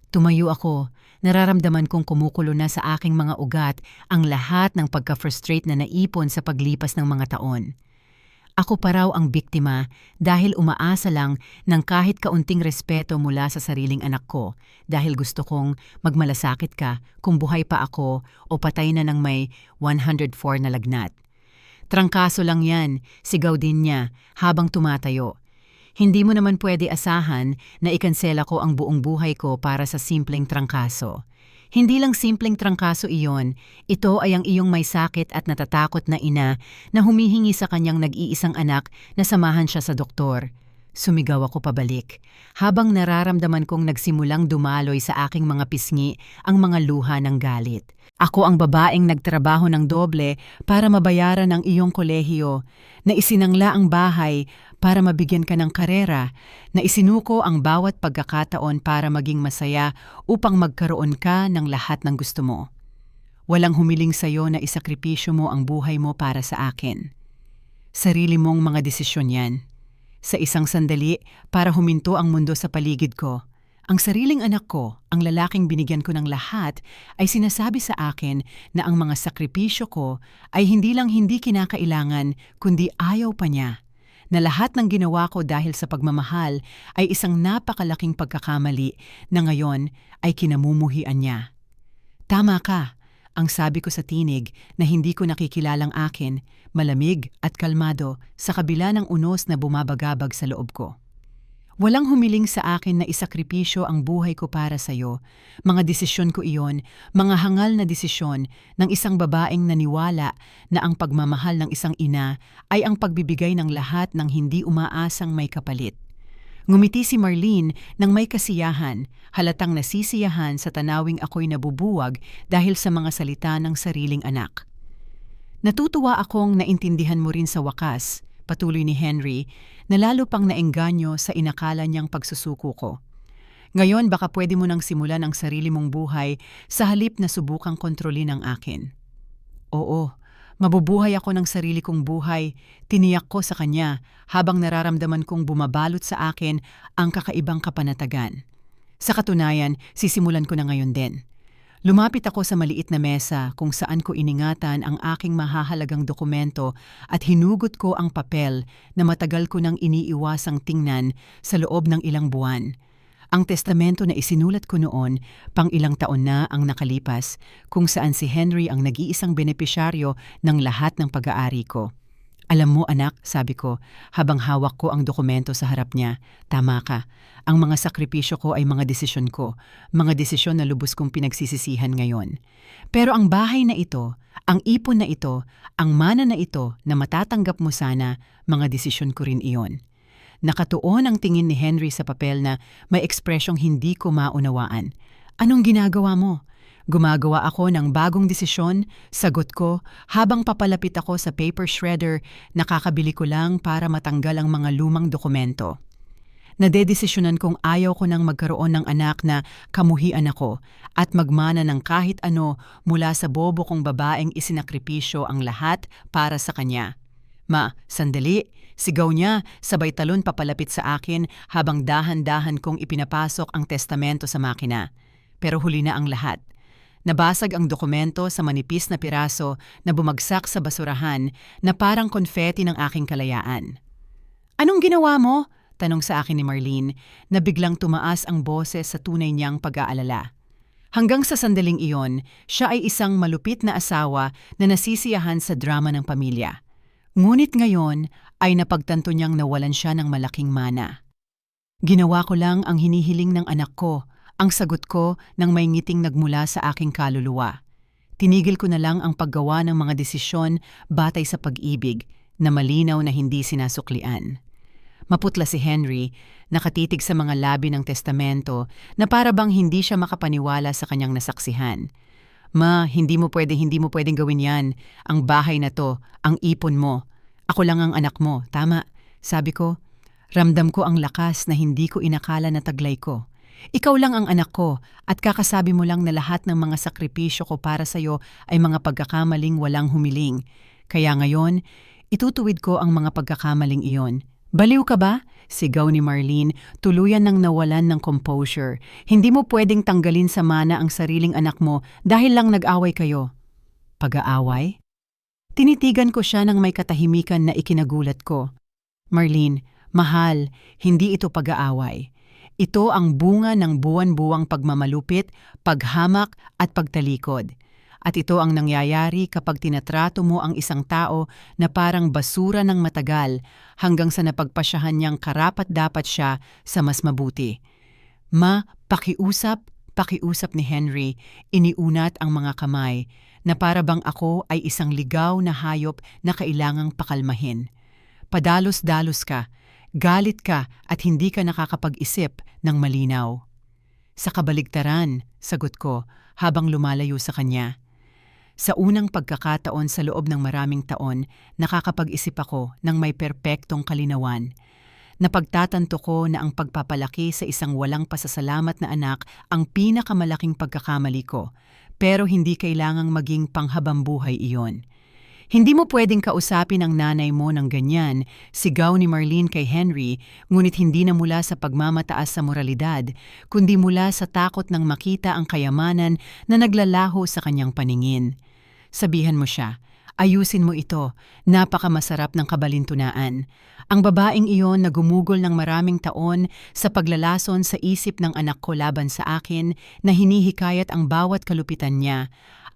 Tumayo ako, nararamdaman kong kumukulo na sa aking mga ugat ang lahat ng pagka-frustrate na naipon sa paglipas ng mga taon. Ako pa raw ang biktima dahil umaasa lang ng kahit kaunting respeto mula sa sariling anak ko dahil gusto kong magmalasakit ka kung buhay pa ako o patay na ng may 104 na lagnat. Trangkaso lang yan, sigaw din niya habang tumatayo. Hindi mo naman pwede asahan na ikansela ko ang buong buhay ko para sa simpleng trangkaso. Hindi lang simpleng trangkaso iyon, ito ay ang iyong may sakit at natatakot na ina na humihingi sa kanyang nag-iisang anak na samahan siya sa doktor. Sumigaw ako pabalik, habang nararamdaman kong nagsimulang dumaloy sa aking mga pisngi ang mga luha ng galit. Ako ang babaeng nagtrabaho ng doble para mabayaran ang iyong kolehiyo, na isinangla ang bahay para mabigyan ka ng karera, na isinuko ang bawat pagkakataon para maging masaya upang magkaroon ka ng lahat ng gusto mo. Walang humiling sa'yo na isakripisyo mo ang buhay mo para sa akin. Sarili mong mga desisyon yan. Sa isang sandali, para huminto ang mundo sa paligid ko, ang sariling anak ko, ang lalaking binigyan ko ng lahat, ay sinasabi sa akin na ang mga sakripisyo ko ay hindi lang hindi kinakailangan, kundi ayaw pa niya. Na lahat ng ginawa ko dahil sa pagmamahal ay isang napakalaking pagkakamali na ngayon ay kinamumuhian niya. Tama ka, ang sabi ko sa tinig na hindi ko nakikilalang akin, malamig at kalmado sa kabila ng unos na bumabagabag sa loob ko. Walang humiling sa akin na isakripisyo ang buhay ko para sa'yo. Mga desisyon ko iyon, mga hangal na desisyon ng isang babaeng naniwala na ang pagmamahal ng isang ina ay ang pagbibigay ng lahat ng hindi umaasang may kapalit. Ngumiti si Marlene nang may kasiyahan, halatang nasisiyahan sa tanawing ako'y nabubuwag dahil sa mga salita ng sariling anak. Natutuwa akong naintindihan mo rin sa wakas, patuloy ni Henry, na lalo pang naengganyo sa inakala niyang pagsusuko ko. Ngayon baka pwede mo nang simulan ang sarili mong buhay sa halip na subukang kontrolin ang akin. Oo, mabubuhay ako ng sarili kong buhay, tiniyak ko sa kanya habang nararamdaman kong bumabalot sa akin ang kakaibang kapanatagan. Sa katunayan, sisimulan ko na ngayon din. Lumapit ako sa maliit na mesa kung saan ko iningatan ang aking mahahalagang dokumento at hinugot ko ang papel na matagal ko nang iniiwasang tingnan sa loob ng ilang buwan. Ang testamento na isinulat ko noon, pang ilang taon na ang nakalipas, kung saan si Henry ang nag-iisang benepisyaryo ng lahat ng pag-aari ko. Alam mo anak, sabi ko, habang hawak ko ang dokumento sa harap niya, tama ka. Ang mga sakripisyo ko ay mga desisyon ko, mga desisyon na lubos kong pinagsisisihan ngayon. Pero ang bahay na ito, ang ipon na ito, ang mana na ito na matatanggap mo sana, mga desisyon ko rin iyon. Nakatuon ang tingin ni Henry sa papel na may ekspresyong hindi ko maunawaan. Anong ginagawa mo? Gumagawa ako ng bagong desisyon, sagot ko, habang papalapit ako sa paper shredder, nakakabili ko lang para matanggal ang mga lumang dokumento. Nadedesisyonan kong ayaw ko nang magkaroon ng anak na kamuhian ako at magmana ng kahit ano mula sa bobo kong babaeng isinakripisyo ang lahat para sa kanya. Ma, sandali, sigaw niya, sabay talon papalapit sa akin habang dahan-dahan kong ipinapasok ang testamento sa makina. Pero huli na ang lahat. Nabasag ang dokumento sa manipis na piraso na bumagsak sa basurahan na parang konfeti ng aking kalayaan. Anong ginawa mo? Tanong sa akin ni Marlene na biglang tumaas ang boses sa tunay niyang pag-aalala. Hanggang sa sandaling iyon, siya ay isang malupit na asawa na nasisiyahan sa drama ng pamilya. Ngunit ngayon ay napagtanto niyang nawalan siya ng malaking mana. Ginawa ko lang ang hinihiling ng anak ko, ang sagot ko nang may ngiting nagmula sa aking kaluluwa. Tinigil ko na lang ang paggawa ng mga desisyon batay sa pag-ibig na malinaw na hindi sinasuklian. Maputla si Henry, nakatitig sa mga labi ng testamento na para bang hindi siya makapaniwala sa kanyang nasaksihan. Ma, hindi mo pwedeng gawin yan. Ang bahay na to, ang ipon mo. Ako lang ang anak mo, tama? Sabi ko, ramdam ko ang lakas na hindi ko inakala na taglay ko. Ikaw lang ang anak ko at kakasabi mo lang na lahat ng mga sakripisyo ko para sa'yo ay mga pagkakamaling walang humiling. Kaya ngayon, itutuwid ko ang mga pagkakamaling iyon. Baliw ka ba? Sigaw ni Marlene, tuluyan nang nawalan ng composure. Hindi mo pwedeng tanggalin sa mana ang sariling anak mo dahil lang nag-away kayo. Pag-aaway? Tinitigan ko siya ng may katahimikan na ikinagulat ko. Marlene, mahal, hindi ito pag-aaway. Ito ang bunga ng buwan-buwang pagmamalupit, paghamak at pagtalikod. At ito ang nangyayari kapag tinatrato mo ang isang tao na parang basura ng matagal hanggang sa napagpasyahan niyang karapat-dapat siya sa mas mabuti. Ma, pakiusap ni Henry, iniunat ang mga kamay na para bang ako ay isang ligaw na hayop na kailangang pakalmahin. Padalos-dalos ka. Galit ka at hindi ka nakakapag-isip ng malinaw. Sa kabaligtaran, sagot ko habang lumalayo sa kanya. Sa unang pagkakataon sa loob ng maraming taon, nakakapag-isip ako ng may perpektong kalinawan. Napagtatanto ko na ang pagpapalaki sa isang walang pasasalamat na anak ang pinakamalaking pagkakamali ko, pero hindi kailangang maging panghabambuhay iyon. Hindi mo pwedeng kausapin ang nanay mo ng ganyan, sigaw ni Marlene kay Henry, ngunit hindi na mula sa pagmamataas sa moralidad, kundi mula sa takot ng makita ang kayamanan na naglalaho sa kanyang paningin. Sabihan mo siya, ayusin mo ito, napakamasarap ng kabalintunaan. Ang babaeng iyon na gumugol ng maraming taon sa paglalason sa isip ng anak ko laban sa akin na hinihikayat ang bawat kalupitan niya,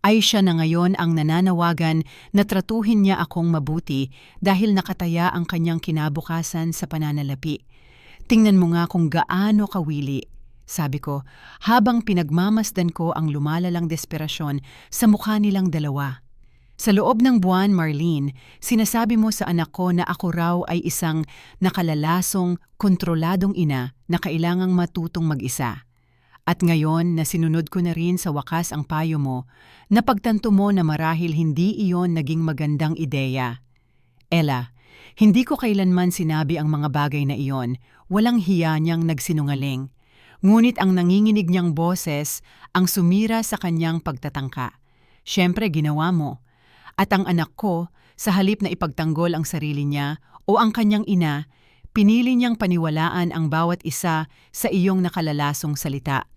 ay siya na ngayon ang nananawagan na tratuhin niya akong mabuti dahil nakataya ang kanyang kinabukasan sa pananalapi. Tingnan mo nga kung gaano kawili, sabi ko, habang pinagmamasdan ko ang lumalalang desperasyon sa mukha nilang dalawa. Sa loob ng buwan, Marlene, sinasabi mo sa anak ko na ako raw ay isang nakalalasong, kontroladong ina na kailangang matutong mag-isa. At ngayon na sinunod ko na rin sa wakas ang payo mo, napagtanto mo na marahil hindi iyon naging magandang ideya. Ella, hindi ko kailanman sinabi ang mga bagay na iyon, walang hiya niyang nagsinungaling. Ngunit ang nanginginig niyang boses ang sumira sa kanyang pagtatangka. Siyempre ginawa mo. At ang anak ko, sa halip na ipagtanggol ang sarili niya o ang kanyang ina, pinili niyang paniwalaan ang bawat isa sa iyong nakalalasong salita.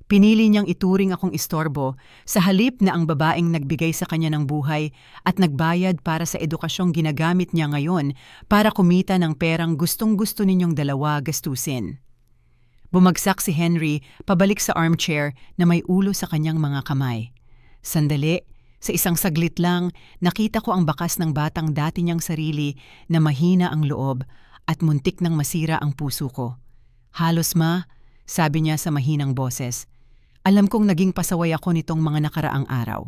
Pinili niyang ituring akong istorbo sa halip na ang babaeng nagbigay sa kanya ng buhay at nagbayad para sa edukasyong ginagamit niya ngayon para kumita ng perang gustong-gusto ninyong dalawa gastusin. Bumagsak si Henry pabalik sa armchair na may ulo sa kanyang mga kamay. Sandali, sa isang saglit lang, nakita ko ang bakas ng batang dati niyang sarili na mahina ang loob at muntik nang masira ang puso ko. "Halos ma," sabi niya sa mahinang boses. "Alam kong naging pasaway ako nitong mga nakaraang araw.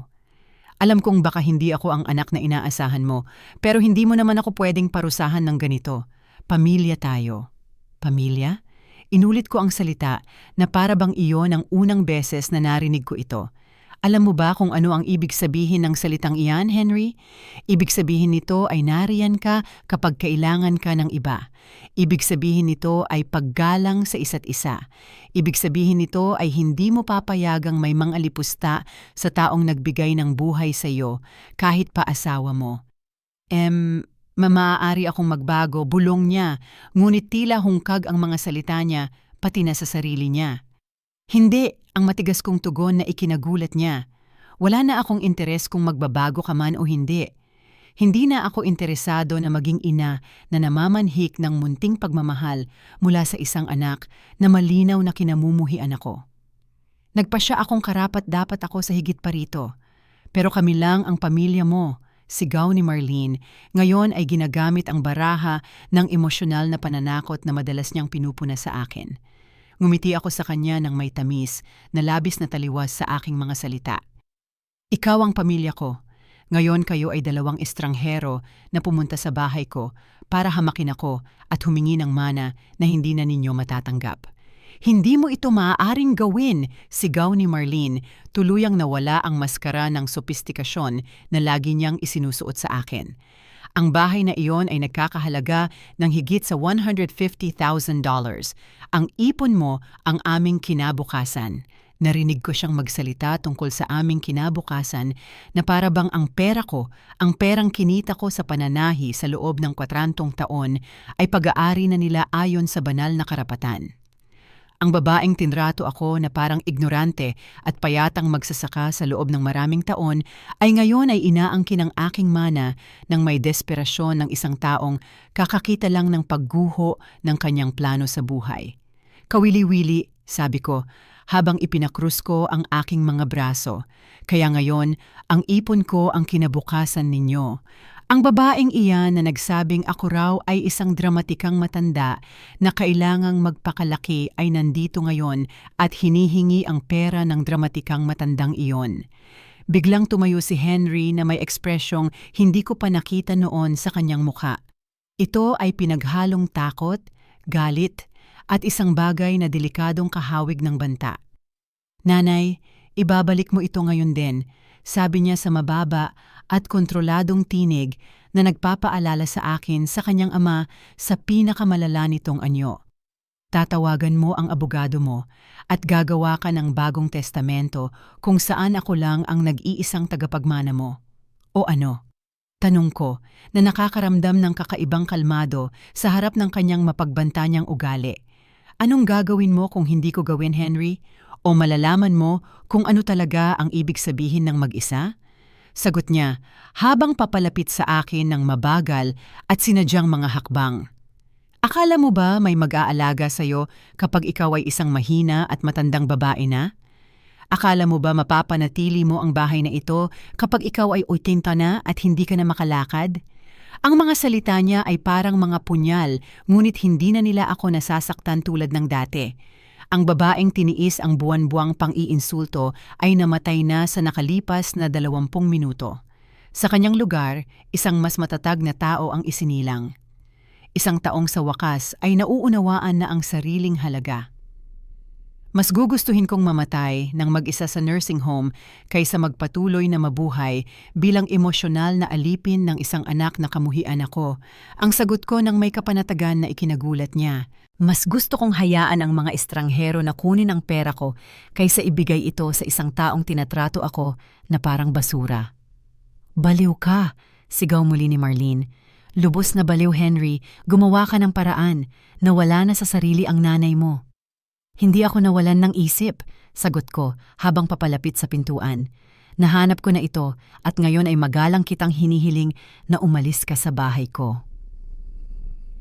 Alam kong baka hindi ako ang anak na inaasahan mo, pero hindi mo naman ako pwedeng parusahan ng ganito. Pamilya tayo." "Pamilya?" Inulit ko ang salita na para bang iyon ang unang beses na narinig ko ito. Alam mo ba kung ano ang ibig sabihin ng salitang iyan, Henry? Ibig sabihin nito ay nariyan ka kapag kailangan ka ng iba. Ibig sabihin nito ay paggalang sa isa't isa. Ibig sabihin nito ay hindi mo papayagang may mangalipusta sa taong nagbigay ng buhay sa iyo, kahit pa asawa mo. Maaari akong magbago, bulong niya, ngunit tila hungkag ang mga salita niya, pati na sa sarili niya. "Hindi," ang matigas kong tugon na ikinagulat niya. "Wala na akong interes kung magbabago ka man o hindi. Hindi na ako interesado na maging ina na namamanhik ng munting pagmamahal mula sa isang anak na malinaw na kinamumuhian ako. Nagpasya akong karapat-dapat ako sa higit pa rito. Pero kami lang ang pamilya mo." Sigaw ni Marlene, ngayon ay ginagamit ang baraha ng emosyonal na pananakot na madalas niyang pinupuna sa akin. Ngumiti ako sa kanya ng may tamis na labis na taliwas sa aking mga salita. "Ikaw ang pamilya ko. Ngayon kayo ay dalawang estranghero na pumunta sa bahay ko para hamakin ako at humingi ng mana na hindi na ninyo matatanggap. Hindi mo ito maaaring gawin," sigaw ni Marlene, tuluyang nawala ang maskara ng sopistikasyon na lagi niyang isinusuot sa akin. Ang bahay na iyon ay nagkakahalaga ng higit sa $150,000. Ang ipon mo ang aming kinabukasan. Narinig ko siyang magsalita tungkol sa aming kinabukasan na para bang ang pera ko, ang perang kinita ko sa pananahi sa loob ng 4 taon ay pag-aari na nila ayon sa banal na karapatan. Ang babaeng tinrato ako na parang ignorante at payatang magsasaka sa loob ng maraming taon ay ngayon ay inaangkin ang aking mana ng may desperasyon ng isang taong kakakita lang ng pagguho ng kanyang plano sa buhay. "Kawili-wili," sabi ko, habang ipinakrus ko ang aking mga braso. "Kaya ngayon, ang ipon ko ang kinabukasan ninyo." Ang babaeng iyan na nagsabing ako raw ay isang dramatikang matanda na kailangang magpakalaki ay nandito ngayon at hinihingi ang pera ng dramatikang matandang iyon. Biglang tumayo si Henry na may ekspresyong hindi ko pa nakita noon sa kanyang mukha. Ito ay pinaghalong takot, galit, at isang bagay na delikadong kahawig ng banta. "Nanay, ibabalik mo ito ngayon din," sabi niya sa mababa at kontroladong tinig na nagpapaalala sa akin sa kanyang ama sa pinakamalala nitong anyo. "Tatawagan mo ang abogado mo at gagawa ka ng bagong testamento kung saan ako lang ang nag-iisang tagapagmana mo. O ano?" Tanong ko na nakakaramdam ng kakaibang kalmado sa harap ng kanyang mapagbanta niyang ugali. "Anong gagawin mo kung hindi ko gawin, Henry? O malalaman mo kung ano talaga ang ibig sabihin ng mag-isa?" Sagot niya, habang papalapit sa akin ng mabagal at sinadyang mga hakbang. "Akala mo ba may mag-aalaga sa'yo kapag ikaw ay isang mahina at matandang babae na? Akala mo ba mapapanatili mo ang bahay na ito kapag ikaw ay 80 na at hindi ka na makalakad?" Ang mga salita niya ay parang mga punyal, ngunit hindi na nila ako nasasaktan tulad ng dati. Ang babaeng tiniis ang buwan-buwang pang-iinsulto ay namatay na sa nakalipas na 20 minuto. Sa kanyang lugar, isang mas matatag na tao ang isinilang. Isang taong sa wakas ay nauunawaan na ang sariling halaga. Mas gugustuhin kong mamatay ng mag-isa sa nursing home kaysa magpatuloy na mabuhay bilang emosyonal na alipin ng isang anak na kamuhian ako. Ang sagot ko ng may kapanatagan na ikinagulat niya. Mas gusto kong hayaan ang mga estranghero na kunin ang pera ko kaysa ibigay ito sa isang taong tinatrato ako na parang basura. Baliw ka, sigaw muli ni Marlene. Lubos na baliw, Henry. Gumawa ka ng paraan. Nawala na sa sarili ang nanay mo. Hindi ako nawalan ng isip, sagot ko habang papalapit sa pintuan. Nahanap ko na ito at ngayon ay magalang kitang hinihiling na umalis ka sa bahay ko.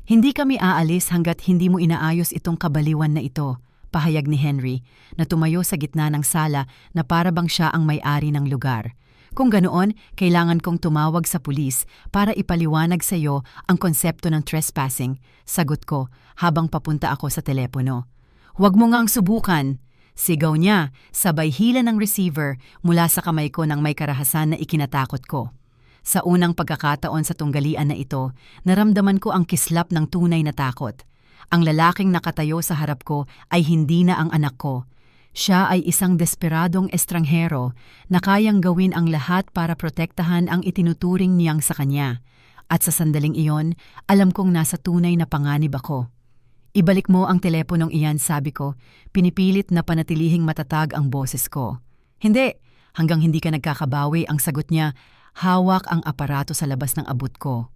Hindi kami aalis hanggat hindi mo inaayos itong kabaliwan na ito, pahayag ni Henry na tumayo sa gitna ng sala na para bang siya ang may-ari ng lugar. Kung ganoon, kailangan kong tumawag sa pulis para ipaliwanag sa iyo ang konsepto ng trespassing, sagot ko habang papunta ako sa telepono. Huwag mo ngang subukan, sigaw niya, sabay hila ng receiver mula sa kamay ko ng may karahasan na ikinatakot ko. Sa unang pagkakataon sa tunggalian na ito, naramdaman ko ang kislap ng tunay na takot. Ang lalaking nakatayo sa harap ko ay hindi na ang anak ko. Siya ay isang desperadong estranghero na kayang gawin ang lahat para protektahan ang itinuturing niyang sa kanya. At sa sandaling iyon, alam kong nasa tunay na panganib ako. Ibalik mo ang teleponong iyan, sabi ko, pinipilit na panatilihing matatag ang boses ko. Hindi, hanggang hindi ka nagkakabawi, ang sagot niya, hawak ang aparato sa labas ng abot ko.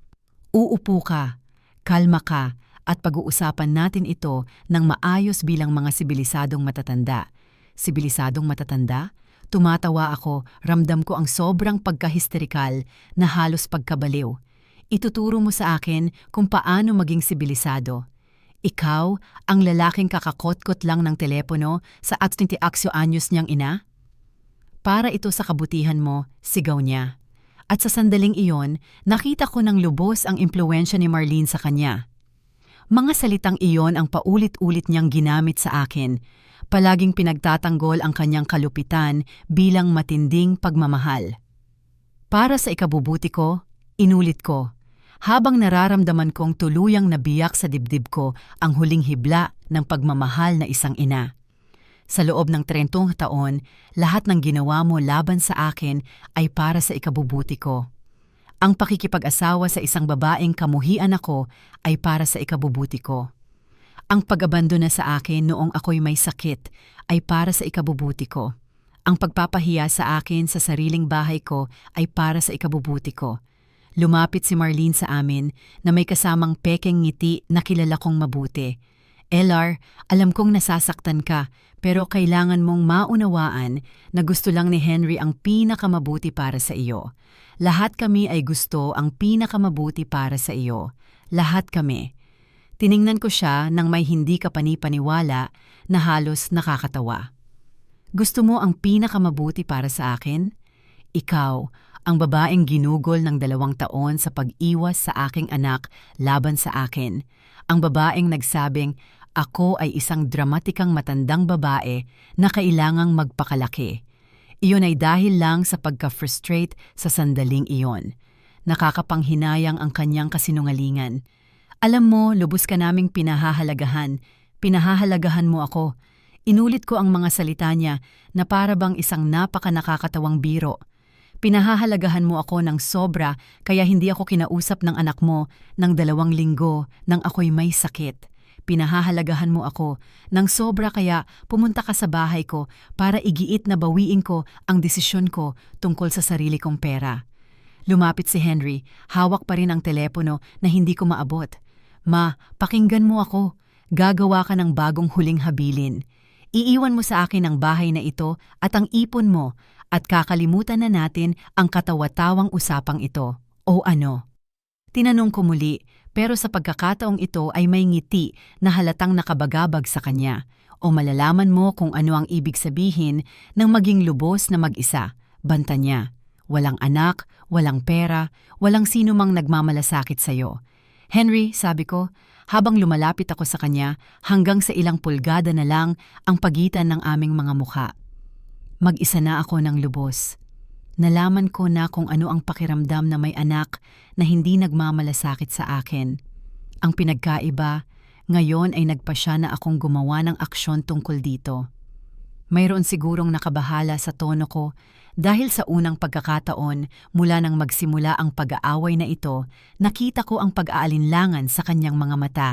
Uupo ka, kalma ka, at pag-uusapan natin ito ng maayos bilang mga sibilisadong matatanda. Sibilisadong matatanda? Tumatawa ako, ramdam ko ang sobrang pagkahisterikal na halos pagkabaliw. Ituturo mo sa akin kung paano maging sibilisado. Ikaw, ang lalaking kakakot-kot lang ng telepono sa 28 anyos niyang ina? Para ito sa kabutihan mo, sigaw niya. At sa sandaling iyon, nakita ko ng lubos ang impluwensya ni Marlene sa kanya. Mga salitang iyon ang paulit-ulit niyang ginamit sa akin. Palaging pinagtatanggol ang kanyang kalupitan bilang matinding pagmamahal. Para sa ikabubuti ko, inulit ko. Habang nararamdaman kong tuluyang nabiyak sa dibdib ko ang huling hibla ng pagmamahal na isang ina. Sa loob ng 30 taon, lahat ng ginawa mo laban sa akin ay para sa ikabubuti ko. Ang pakikipag-asawa sa isang babaeng kamuhian ako ay para sa ikabubuti ko. Ang pag-abandona sa akin noong ako'y may sakit ay para sa ikabubuti ko. Ang pagpapahiya sa akin sa sariling bahay ko ay para sa ikabubuti ko. Lumapit si Marlene sa amin na may kasamang pekeng ngiti na kilala kong mabuti. LR, alam kong nasasaktan ka pero kailangan mong maunawaan na gusto lang ni Henry ang pinakamabuti para sa iyo. Lahat kami ay gusto ang pinakamabuti para sa iyo. Lahat kami. Tiningnan ko siya nang may hindi kapanipaniwala na halos nakakatawa. Gusto mo ang pinakamabuti para sa akin? Ikaw, ang babaeng ginugol ng 2 taon sa pag-iwas sa aking anak laban sa akin. Ang babaeng nagsabing, ako ay isang dramatikang matandang babae na kailangang magpakalaki. Iyon ay dahil lang sa pagka-frustrate sa sandaling iyon. Nakakapanghinayang ang kanyang kasinungalingan. Alam mo, lubos ka naming pinahahalagahan. Pinahahalagahan mo ako. Inulit ko ang mga salita niya na para bang isang napaka-nakakatawang biro. Pinahahalagahan mo ako ng sobra kaya hindi ako kinausap ng anak mo ng 2 linggo nang ako'y may sakit. Pinahahalagahan mo ako ng sobra kaya pumunta ka sa bahay ko para igiit na bawiin ko ang desisyon ko tungkol sa sarili kong pera. Lumapit si Henry, hawak pa rin ang telepono na hindi ko maabot. Ma, pakinggan mo ako. Gagawa ka ng bagong huling habilin. Iiwan mo sa akin ang bahay na ito at ang ipon mo at kakalimutan na natin ang katawa-tawang usapang ito. O ano? Tinanong ko muli, pero sa pagkakataong ito ay may ngiti na halatang nakabagabag sa kanya. O malalaman mo kung ano ang ibig sabihin ng maging lubos na mag-isa, banta niya. Walang anak, walang pera, walang sino mang nagmamalasakit sa'yo. Henry, sabi ko, habang lumalapit ako sa kanya hanggang sa ilang pulgada na lang ang pagitan ng aming mga mukha. Mag-isa na ako ng lubos. Nalaman ko na kung ano ang pakiramdam na may anak na hindi nagmamalasakit sa akin. Ang pinagkaiba, ngayon ay nagpasya na akong gumawa ng aksyon tungkol dito. Mayroon sigurong nakabahala sa tono ko dahil sa unang pagkakataon mula nang magsimula ang pag-aaway na ito, nakita ko ang pag-aalinlangan sa kanyang mga mata.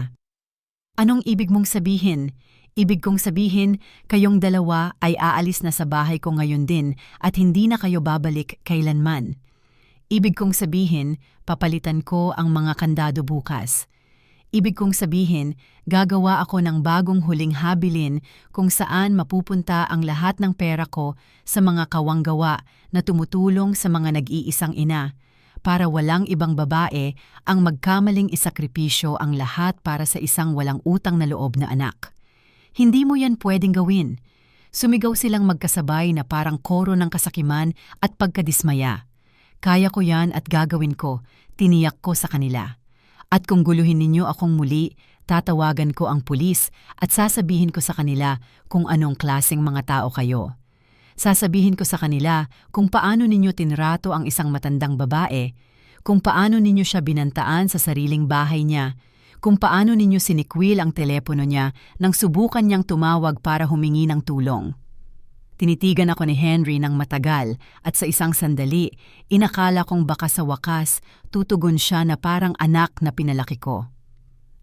Anong ibig mong sabihin? Ibig kong sabihin, kayong dalawa ay aalis na sa bahay ko ngayon din at hindi na kayo babalik kailanman. Ibig kong sabihin, papalitan ko ang mga kandado bukas. Ibig kong sabihin, gagawa ako ng bagong huling habilin kung saan mapupunta ang lahat ng pera ko sa mga kawanggawa na tumutulong sa mga nag-iisang ina, para walang ibang babae ang magkamaling isakripisyo ang lahat para sa isang walang utang na loob na anak. Hindi mo yan pwedeng gawin. Sumigaw silang magkasabay na parang koro ng kasakiman at pagkadismaya. Kaya ko yan at gagawin ko, tiniyak ko sa kanila. At kung guluhin ninyo akong muli, tatawagan ko ang pulis at sasabihin ko sa kanila kung anong klaseng mga tao kayo. Sasabihin ko sa kanila kung paano ninyo tinrato ang isang matandang babae, kung paano ninyo siya binantaan sa sariling bahay niya, kung paano ninyo sinikwil ang telepono niya nang subukan niyang tumawag para humingi ng tulong. Tinitigan ako ni Henry ng matagal at sa isang sandali, inakala kong baka sa wakas tutugon siya na parang anak na pinalaki ko.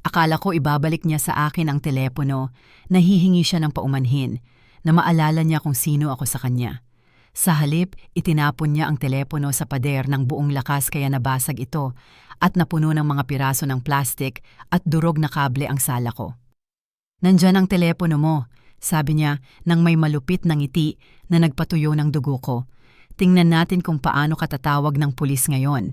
Akala ko ibabalik niya sa akin ang telepono, nahihingi siya ng paumanhin, na maalala niya kung sino ako sa kanya. Sa halip, itinapon niya ang telepono sa pader ng buong lakas kaya nabasag ito at napuno ng mga piraso ng plastik at durog na kable ang sala ko. "Nandyan ang telepono mo," sabi niya nang may malupit na ngiti na nagpatuyo ng dugo ko. "Tingnan natin kung paano katatawag ng pulis ngayon."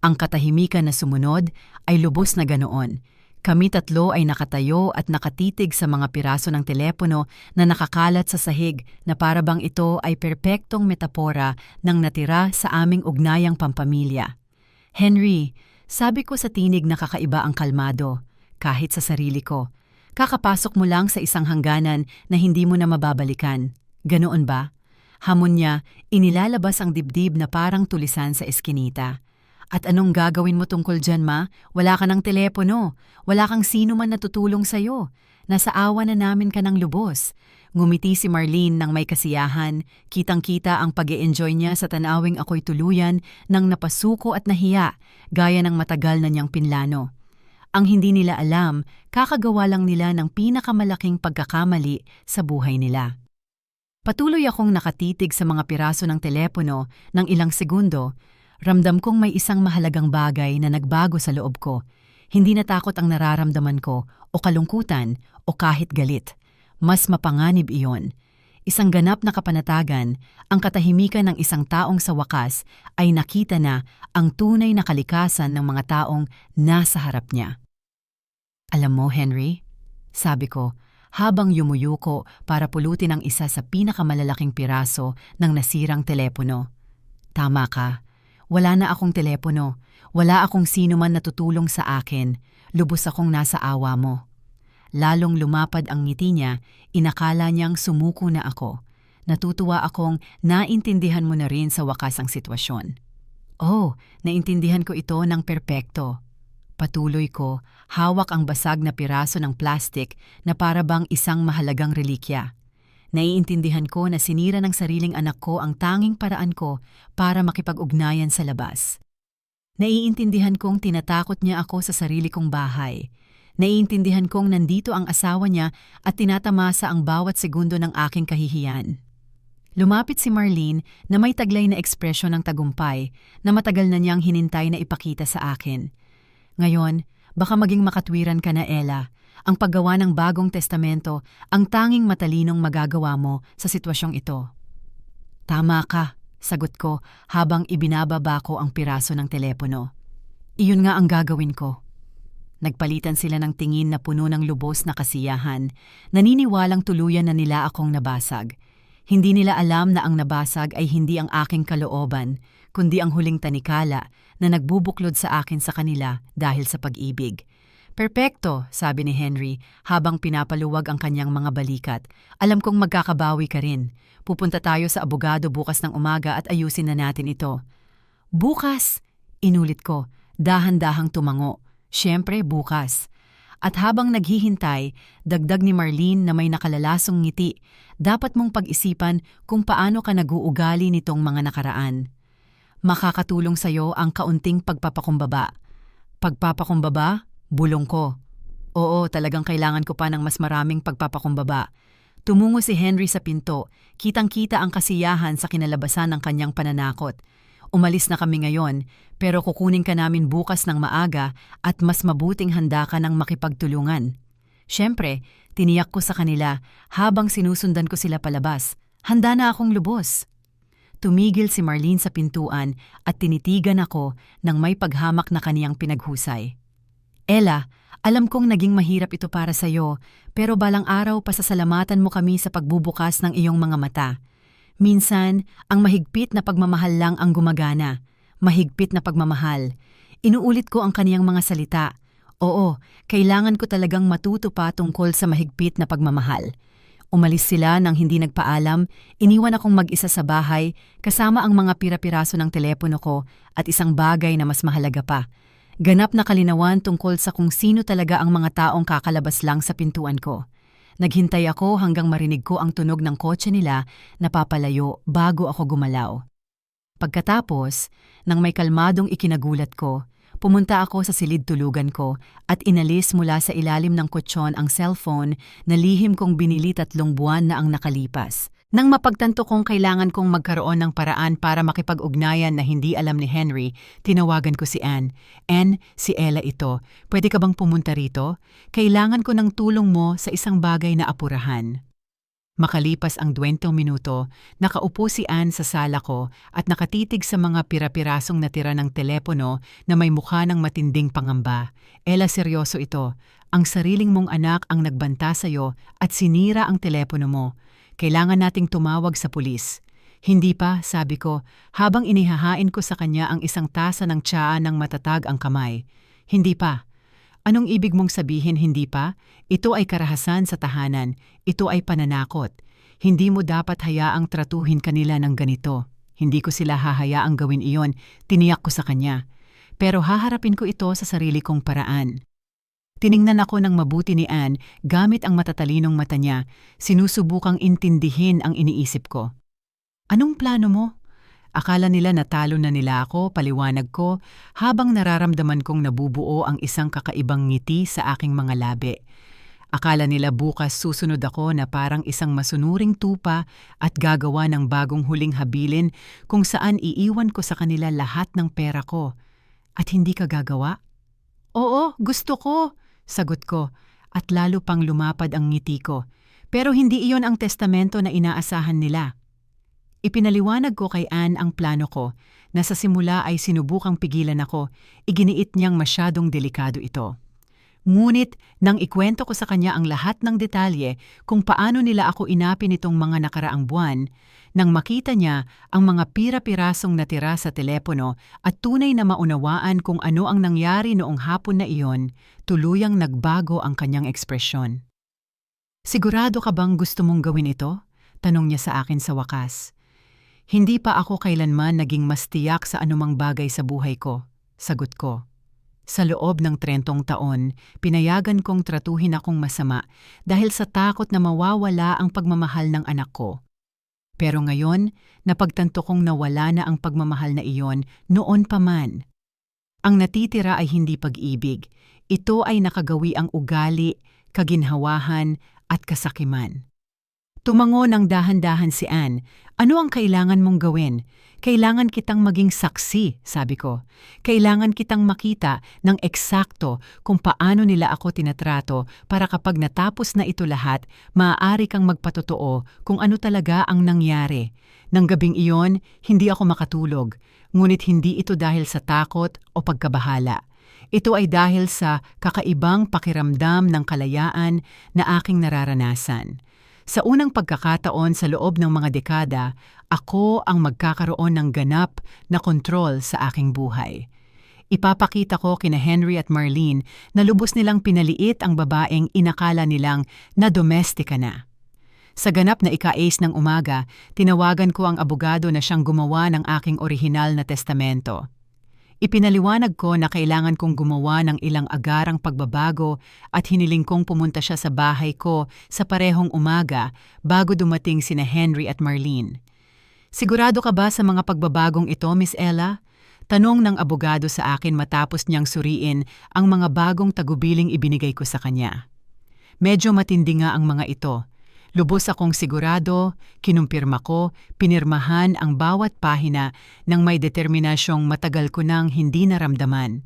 Ang katahimikan na sumunod ay lubos na ganoon. Kami tatlo ay nakatayo at nakatitig sa mga piraso ng telepono na nakakalat sa sahig na parabang ito ay perpektong metapora ng natira sa aming ugnayang pampamilya. "Henry," sabi ko sa tinig na kakaiba ang kalmado, kahit sa sarili ko. "Kakapasok mo lang sa isang hangganan na hindi mo na mababalikan. Ganoon ba?" Hamon niya, inilalabas ang dibdib na parang tulisan sa eskinita. "At anong gagawin mo tungkol dyan, ma? Wala ka ng telepono. Wala kang sino man natutulong sa'yo. Nasa awa na namin ka ng lubos." Ngumiti si Marlene ng may kasiyahan. Kitang-kita ang pag-e-enjoy niya sa tanawing ako'y tuluyan nang napasuko at nahiya, gaya ng matagal na niyang pinlano. Ang hindi nila alam, kakagawa lang nila ng pinakamalaking pagkakamali sa buhay nila. Patuloy akong nakatitig sa mga piraso ng telepono ng ilang segundo. Ramdam kong may isang mahalagang bagay na nagbago sa loob ko. Hindi na takot ang nararamdaman ko, o kalungkutan, o kahit galit. Mas mapanganib iyon. Isang ganap na kapanatagan, ang katahimikan ng isang taong sa wakas ay nakita na ang tunay na kalikasan ng mga taong nasa harap niya. "Alam mo, Henry," sabi ko, habang yumuyuko para pulutin ang isa sa pinakamalalaking piraso ng nasirang telepono. "Tama ka. Wala na akong telepono. Wala akong sino man natutulong sa akin. Lubos akong nasa awa mo." Lalong lumapad ang ngiti niya, inakala niyang sumuko na ako. Natutuwa akong naintindihan mo na rin sa wakas ang sitwasyon. "Oh, naintindihan ko ito ng perpekto." Patuloy ko, hawak ang basag na piraso ng plastik na parabang isang mahalagang relikya. Naiintindihan ko na sinira ng sariling anak ko ang tanging paraan ko para makipag-ugnayan sa labas. Naiintindihan kong tinatakot niya ako sa sarili kong bahay. Naiintindihan kong nandito ang asawa niya at tinatamasa ang bawat segundo ng aking kahihiyan. Lumapit si Marlene na may taglay na ekspresyon ng tagumpay na matagal na niyang hinintay na ipakita sa akin. "Ngayon, baka maging makatwiran ka na, Ella. Ang paggawa ng bagong testamento ang tanging matalinong magagawa mo sa sitwasyong ito." "Tama ka," sagot ko habang ibinababa ko ang piraso ng telepono. "Iyon nga ang gagawin ko." Nagpalitan sila ng tingin na puno ng lubos na kasiyahan, naniniwalang tuluyan na nila akong nabasag. Hindi nila alam na ang nabasag ay hindi ang aking kalooban, kundi ang huling tanikala na nagbubuklod sa akin sa kanila dahil sa pag-ibig. "Perpekto," sabi ni Henry habang pinapaluwag ang kanyang mga balikat. "Alam kong magkakabawi ka rin. Pupunta tayo sa abogado bukas ng umaga at ayusin na natin ito." "Bukas?" inulit ko, dahan-dahang tumango. "Siyempre bukas." At habang naghihintay, dagdag ni Marlene na may nakalalasong ngiti, dapat mong pag-isipan kung paano ka nag-uugali nitong mga nakaraan. Makakatulong sa'yo ang kaunting pagpapakumbaba. Pagpapakumbaba? Bulong ko. Oo, talagang kailangan ko pa ng mas maraming pagpapakumbaba. Tumungo si Henry sa pinto, kitang-kita ang kasiyahan sa kinalabasan ng kanyang pananakot. Umalis na kami ngayon, pero kukunin ka namin bukas ng maaga at mas mabuting handa ka ng makipagtulungan. Siyempre, tiniyak ko sa kanila habang sinusundan ko sila palabas. Handa na akong lubos. Tumigil si Marlene sa pintuan at tinitigan ako nang may paghamak na kaniyang pinaghusay. Ella, alam kong naging mahirap ito para sa'yo, pero balang araw pasasalamatan mo kami sa pagbubukas ng iyong mga mata. Minsan, ang mahigpit na pagmamahal lang ang gumagana. Mahigpit na pagmamahal. Inuulit ko ang kaniyang mga salita. Oo, kailangan ko talagang matuto pa tungkol sa mahigpit na pagmamahal. Umalis sila nang hindi nagpaalam, iniwan akong mag-isa sa bahay kasama ang mga pira-piraso ng telepono ko at isang bagay na mas mahalaga pa. Ganap na kalinawan tungkol sa kung sino talaga ang mga taong kakalabas lang sa pintuan ko. Naghintay ako hanggang marinig ko ang tunog ng kotse nila na papalayo bago ako gumalaw. Pagkatapos, nang may kalmadong ikinagulat ko, pumunta ako sa silid tulugan ko at inalis mula sa ilalim ng kutsyon ang cellphone na lihim kong binili 3 buwan na ang nakalipas. Nang mapagtanto kong kailangan kong magkaroon ng paraan para makipag-ugnayan na hindi alam ni Henry, tinawagan ko si Anne. Anne, si Ella ito. Pwede ka bang pumunta rito? Kailangan ko ng tulong mo sa isang bagay na apurahan. Makalipas ang 20 minuto, nakaupo si Anne sa sala ko at nakatitig sa mga pira-pirasong natira ng telepono na may mukha ng matinding pangamba. Ella, seryoso ito. Ang sariling mong anak ang nagbanta sa'yo at sinira ang telepono mo. Kailangan nating tumawag sa pulis. Hindi pa, sabi ko, habang inihahain ko sa kanya ang isang tasa ng tsaa ng matatag ang kamay. Hindi pa. Anong ibig mong sabihin hindi pa? Ito ay karahasan sa tahanan. Ito ay pananakot. Hindi mo dapat hayaang tratuhin kanila ng ganito. Hindi ko sila hahayaang gawin iyon, tiniyak ko sa kanya. Pero haharapin ko ito sa sarili kong paraan. Tiningnan ako ng mabuti ni Anne gamit ang matatalinong mata niya, sinusubukang intindihin ang iniisip ko. Anong plano mo? Akala nila natalo na nila ako, paliwanag ko, habang nararamdaman kong nabubuo ang isang kakaibang ngiti sa aking mga labi. Akala nila bukas susunod ako na parang isang masunuring tupa at gagawa ng bagong huling habilin kung saan iiwan ko sa kanila lahat ng pera ko. At hindi ka gagawa? Oo, gusto ko, sagot ko, at lalo pang lumapad ang ngiti ko. Pero hindi iyon ang testamento na inaasahan nila. Ipinaliwanag ko kay Anne ang plano ko, na sa simula ay sinubukang pigilan ako, iginiit niyang masyadong delikado ito. Ngunit nang ikwento ko sa kanya ang lahat ng detalye kung paano nila ako inapi nitong mga nakaraang buwan, nang makita niya ang mga pira-pirasong natira sa telepono at tunay na maunawaan kung ano ang nangyari noong hapon na iyon, tuluyang nagbago ang kanyang ekspresyon. Sigurado ka bang gusto mong gawin ito? Tanong niya sa akin sa wakas. Hindi pa ako kailanman naging mas tiyak sa anumang bagay sa buhay ko, sagot ko. Sa loob ng 30 taon, pinayagan kong tratuhin akong masama dahil sa takot na mawawala ang pagmamahal ng anak ko. Pero ngayon, napagtanto kong nawala na ang pagmamahal na iyon noon pa man. Ang natitira ay hindi pag-ibig. Ito ay nakagawi ang ugali, kaginhawahan at kasakiman. Tumango ng dahan-dahan si Anne. Ano ang kailangan mong gawin? Kailangan kitang maging saksi, sabi ko. Kailangan kitang makita ng eksakto kung paano nila ako tinatrato para kapag natapos na ito lahat, maaari kang magpatotoo kung ano talaga ang nangyari. Nang gabing iyon, hindi ako makatulog. Ngunit hindi ito dahil sa takot o pagkabahala. Ito ay dahil sa kakaibang pakiramdam ng kalayaan na aking nararanasan. Sa unang pagkakataon sa loob ng mga dekada, ako ang magkakaroon ng ganap na kontrol sa aking buhay. Ipapakita ko kina Henry at Marlene na lubos nilang pinaliit ang babaeng inakala nilang na domestika na. Sa ganap na ika-8 ng umaga, tinawagan ko ang abogado na siyang gumawa ng aking orihinal na testamento. Ipinaliwanag ko na kailangan kong gumawa ng ilang agarang pagbabago at hiniling kong pumunta siya sa bahay ko sa parehong umaga bago dumating sina Henry at Marlene. Sigurado ka ba sa mga pagbabagong ito, Miss Ella? Tanong ng abogado sa akin matapos niyang suriin ang mga bagong tagubiling ibinigay ko sa kanya. Medyo matindi nga ang mga ito. Lubos akong sigurado, kinumpirma ko, pinirmahan ang bawat pahina ng may determinasyong matagal ko nang hindi naramdaman.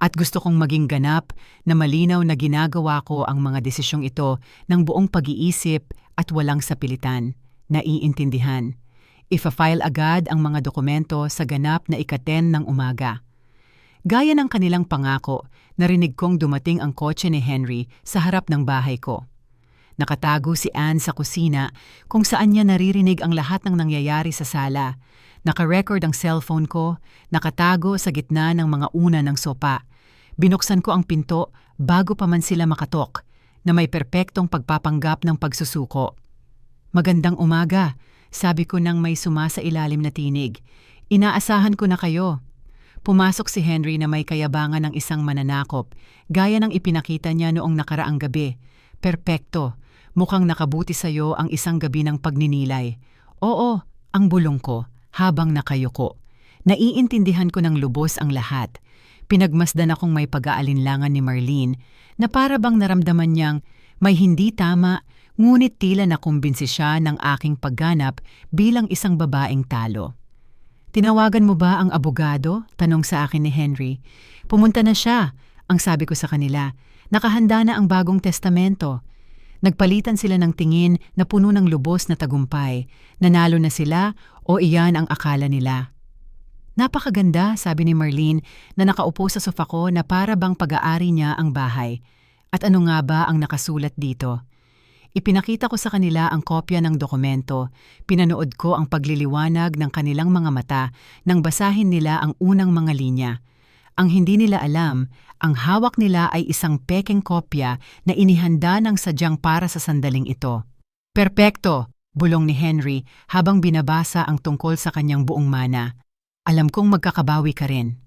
At gusto kong maging ganap na malinaw na ginagawa ko ang mga desisyong ito ng buong pag-iisip at walang sapilitan, naiintindihan. Ifa-file agad ang mga dokumento sa ganap na 10 ng umaga. Gaya ng kanilang pangako, narinig kong dumating ang kotse ni Henry sa harap ng bahay ko. Nakatago si Anne sa kusina kung saan niya naririnig ang lahat ng nangyayari sa sala. Naka-record ang cellphone ko, nakatago sa gitna ng mga una ng sopa. Binuksan ko ang pinto bago pa man sila makatok, na may perpektong pagpapanggap ng pagsusuko. "Magandang umaga," sabi ko nang may sumasa ilalim na tinig. "Inaasahan ko na kayo." Pumasok si Henry na may kayabangan ng isang mananakop, gaya ng ipinakita niya noong nakaraang gabi. "Perpekto. Mukhang nakabuti sa'yo ang isang gabi ng pagninilay." "Oo," ang bulong ko, habang nakayuko. Naiintindihan ko ng lubos ang lahat. Pinagmasdan akong may pag-aalinlangan ni Marlene na para bang naramdaman niyang may hindi tama, ngunit tila nakumbinsi siya ng aking pagganap bilang isang babaeng talo. "Tinawagan mo ba ang abogado?" tanong sa akin ni Henry. "Pumunta na siya," ang sabi ko sa kanila. "Nakahanda na ang bagong testamento." Nagpalitan sila ng tingin na puno ng lubos na tagumpay. Nanalo na sila o iyan ang akala nila. "Napakaganda," sabi ni Marlene na nakaupo sa sofa ko na para bang pag-aari niya ang bahay. "At ano nga ba ang nakasulat dito?" Ipinakita ko sa kanila ang kopya ng dokumento. Pinanood ko ang pagliliwanag ng kanilang mga mata nang basahin nila ang unang mga linya. Ang hindi nila alam, ang hawak nila ay isang pekeng kopya na inihanda ng sadyang para sa sandaling ito. "Perpekto," bulong ni Henry habang binabasa ang tungkol sa kanyang buong mana. "Alam kong magkakabawi ka rin."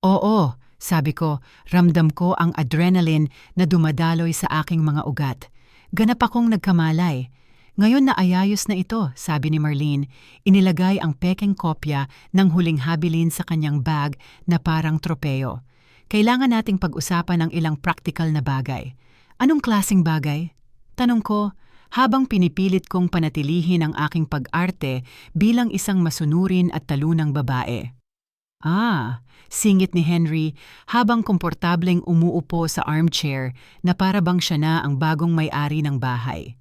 "Oo," sabi ko, ramdam ko ang adrenaline na dumadaloy sa aking mga ugat. Ganap akong nagkamalay. "Ngayon na ayayos na ito," sabi ni Marlene. Inilagay ang pekeng kopya ng huling habilin sa kanyang bag na parang tropeo. "Kailangan nating pag-usapan ng ilang practical na bagay." "Anong klaseng bagay?" tanong ko, habang pinipilit kong panatilihin ang aking pag-arte bilang isang masunurin at talunang babae. Singit ni Henry habang komportableng umuupo sa armchair na para bang siya na ang bagong may-ari ng bahay.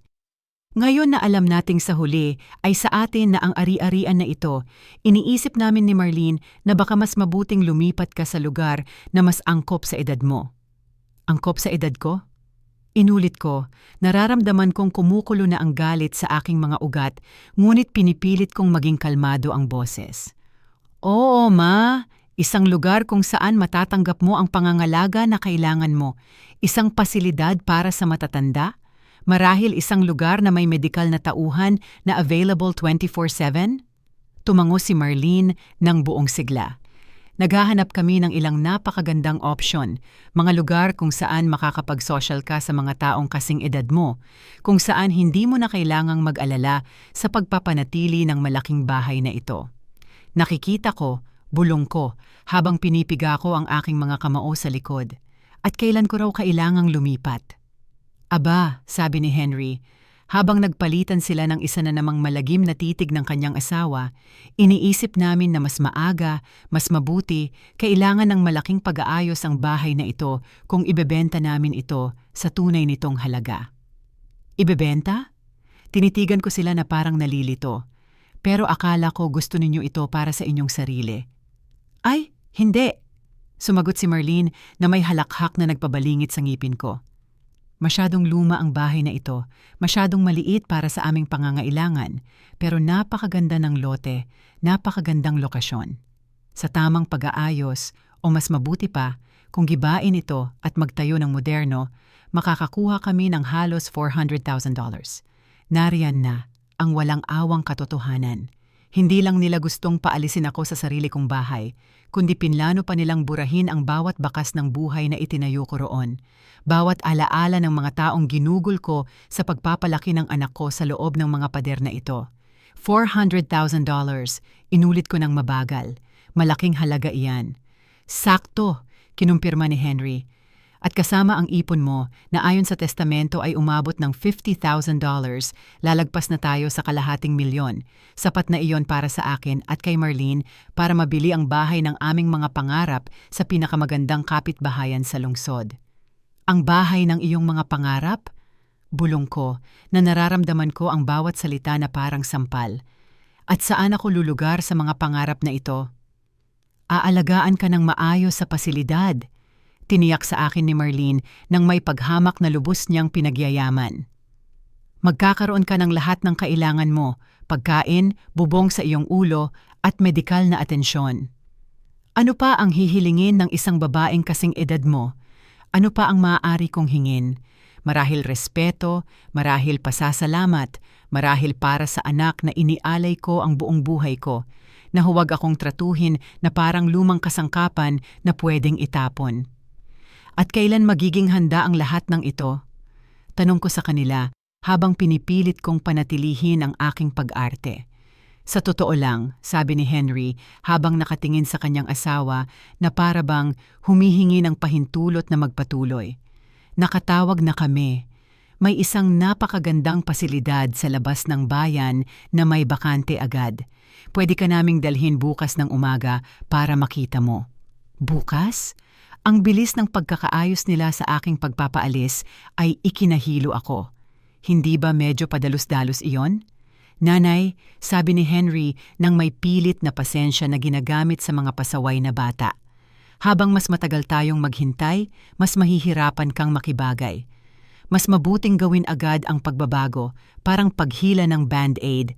"Ngayon na alam nating sa huli ay sa atin na ang ari-arian na ito, iniisip namin ni Marlene na baka mas mabuting lumipat ka sa lugar na mas angkop sa edad mo." "Angkop sa edad ko?" Inulit ko, nararamdaman kong kumukulo na ang galit sa aking mga ugat, ngunit pinipilit kong maging kalmado ang boses. "Oo, ma. Isang lugar kung saan matatanggap mo ang pangangalaga na kailangan mo. Isang pasilidad para sa matatanda. Marahil isang lugar na may medikal na tauhan na available 24/7? Tumango si Marlene ng buong sigla. "Naghahanap kami ng ilang napakagandang opsyon, mga lugar kung saan makakapag-social ka sa mga taong kasing edad mo, kung saan hindi mo na kailangang mag-alala sa pagpapanatili ng malaking bahay na ito." Nakikita ko, bulong ko, habang pinipiga ko ang aking mga kamao sa likod. "At kailan ko raw kailangang lumipat?" "Aba," sabi ni Henry, habang nagpalitan sila ng isa na namang malagim na titig ng kanyang asawa, "iniisip namin na mas maaga, mas mabuti, kailangan ng malaking pag-aayos ang bahay na ito kung ibebenta namin ito sa tunay nitong halaga." "Ibebenta?" Tinitigan ko sila na parang nalilito. "Pero akala ko gusto ninyo ito para sa inyong sarili." "Ay, hindi!" sumagot si Marlene na may halakhak na nagpabalingit sa ngipin ko. "Masyadong luma ang bahay na ito, masyadong maliit para sa aming pangangailangan, pero napakaganda ng lote, napakagandang lokasyon. Sa tamang pag-aayos, o mas mabuti pa, kung gibain ito at magtayo ng moderno, makakakuha kami ng halos $400,000. Nariyan na ang walang awang katotohanan. Hindi lang nila gustong paalisin ako sa sarili kong bahay, kundi pinlano pa nilang burahin ang bawat bakas ng buhay na itinayo ko roon. Bawat alaala ng mga taong ginugol ko sa pagpapalaki ng anak ko sa loob ng mga pader na ito. $400,000, inulit ko ng mabagal. Malaking halaga iyan. Sakto, kinumpirma ni Henry. At kasama ang ipon mo na ayon sa testamento ay umabot ng $50,000, lalagpas na tayo sa kalahating milyon. Sapat na iyon para sa akin at kay Marlene para mabili ang bahay ng aming mga pangarap sa pinakamagandang kapitbahayan sa lungsod. Ang bahay ng iyong mga pangarap? Bulong ko na nararamdaman ko ang bawat salita na parang sampal. At saan ako lulugar sa mga pangarap na ito? Aalagaan ka ng maayos sa pasilidad. Tiniyak sa akin ni Marlene nang may paghamak na lubos niyang pinagyayaman. Magkakaroon ka ng lahat ng kailangan mo, pagkain, bubong sa iyong ulo at medikal na atensyon. Ano pa ang hihilingin ng isang babaeng kasing edad mo? Ano pa ang maaari kong hingin? Marahil respeto, marahil pasasalamat, marahil para sa anak na inialay ko ang buong buhay ko, na huwag akong tratuhin na parang lumang kasangkapan na pwedeng itapon. At kailan magiging handa ang lahat ng ito? Tanong ko sa kanila habang pinipilit kong panatilihin ang aking pag-arte. Sa totoo lang, sabi ni Henry habang nakatingin sa kanyang asawa na para bang humihingi ng pahintulot na magpatuloy. Nakatawag na kami. May isang napakagandang pasilidad sa labas ng bayan na may bakante agad. Pwede ka naming dalhin bukas ng umaga para makita mo. Bukas? Ang bilis ng pagkakaayos nila sa aking pagpapaalis ay ikinahilo ako. Hindi ba medyo padalos-dalos iyon? Nanay, sabi ni Henry nang may pilit na pasensya na ginagamit sa mga pasaway na bata. Habang mas matagal tayong maghintay, mas mahihirapan kang makibagay. Mas mabuting gawin agad ang pagbabago, parang paghila ng Band-Aid,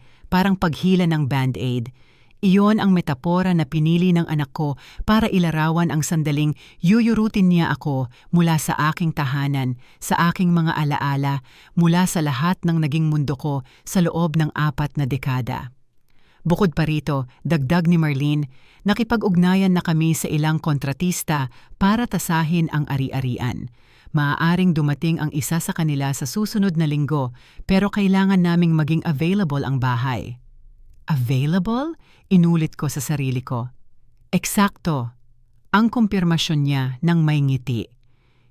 Iyon ang metapora na pinili ng anak ko para ilarawan ang sandaling yuyurutin niya ako mula sa aking tahanan, sa aking mga alaala, mula sa lahat ng naging mundo ko sa loob ng 4 na dekada. Bukod pa rito, dagdag ni Marlene, nakipag-ugnayan na kami sa ilang kontratista para tasahin ang ari-arian. Maaaring dumating ang isa sa kanila sa susunod na linggo, pero kailangan naming maging available ang bahay. Available? Inulit ko sa sarili ko. Eksakto. Ang kumpirmasyon niya nang may ngiti.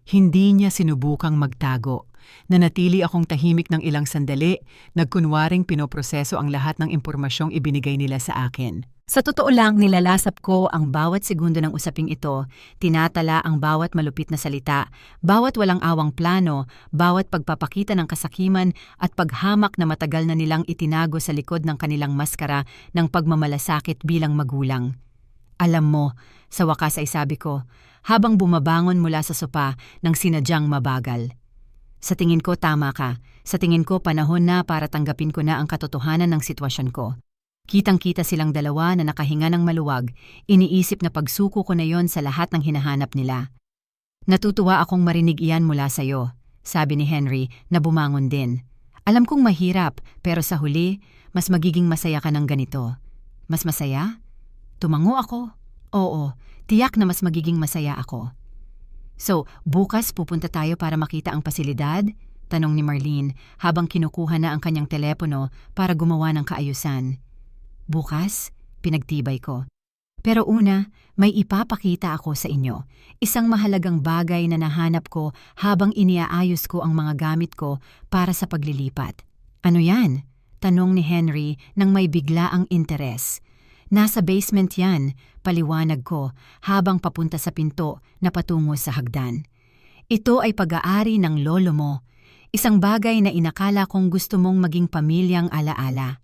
Hindi niya sinubukang magtago. Nanatili akong tahimik ng ilang sandali, nagkunwaring pinoproseso ang lahat ng impormasyong ibinigay nila sa akin. Sa totoo lang, nilalasap ko ang bawat segundo ng usaping ito, tinatala ang bawat malupit na salita, bawat walang awang plano, bawat pagpapakita ng kasakiman at paghamak na matagal na nilang itinago sa likod ng kanilang maskara ng pagmamalasakit bilang magulang. Alam mo, sa wakas ay sabi ko, habang bumabangon mula sa sopa ng sinadyang mabagal. Sa tingin ko tama ka, sa tingin ko panahon na para tanggapin ko na ang katotohanan ng sitwasyon ko. Kitang-kita silang dalawa na nakahinga ng maluwag, iniisip na pagsuko ko na yon sa lahat ng hinahanap nila. Natutuwa akong marinig iyan mula sa'yo, sabi ni Henry na bumangon din. Alam kong mahirap, pero sa huli, mas magiging masaya ka ng ganito. Mas masaya? Tumango ako. Oo, tiyak na mas magiging masaya ako. So, bukas pupunta tayo para makita ang pasilidad? Tanong ni Marlene habang kinukuha na ang kanyang telepono para gumawa ng kaayusan. Bukas? Pinagtibay ko. Pero una, may ipapakita ako sa inyo. Isang mahalagang bagay na nahanap ko habang iniaayos ko ang mga gamit ko para sa paglilipat. Ano yan? Tanong ni Henry nang may biglaang interes. Nasa basement yan, paliwanag ko habang papunta sa pinto na patungo sa hagdan. Ito ay pag-aari ng lolo mo. Isang bagay na inakala kong gusto mong maging pamilyang alaala.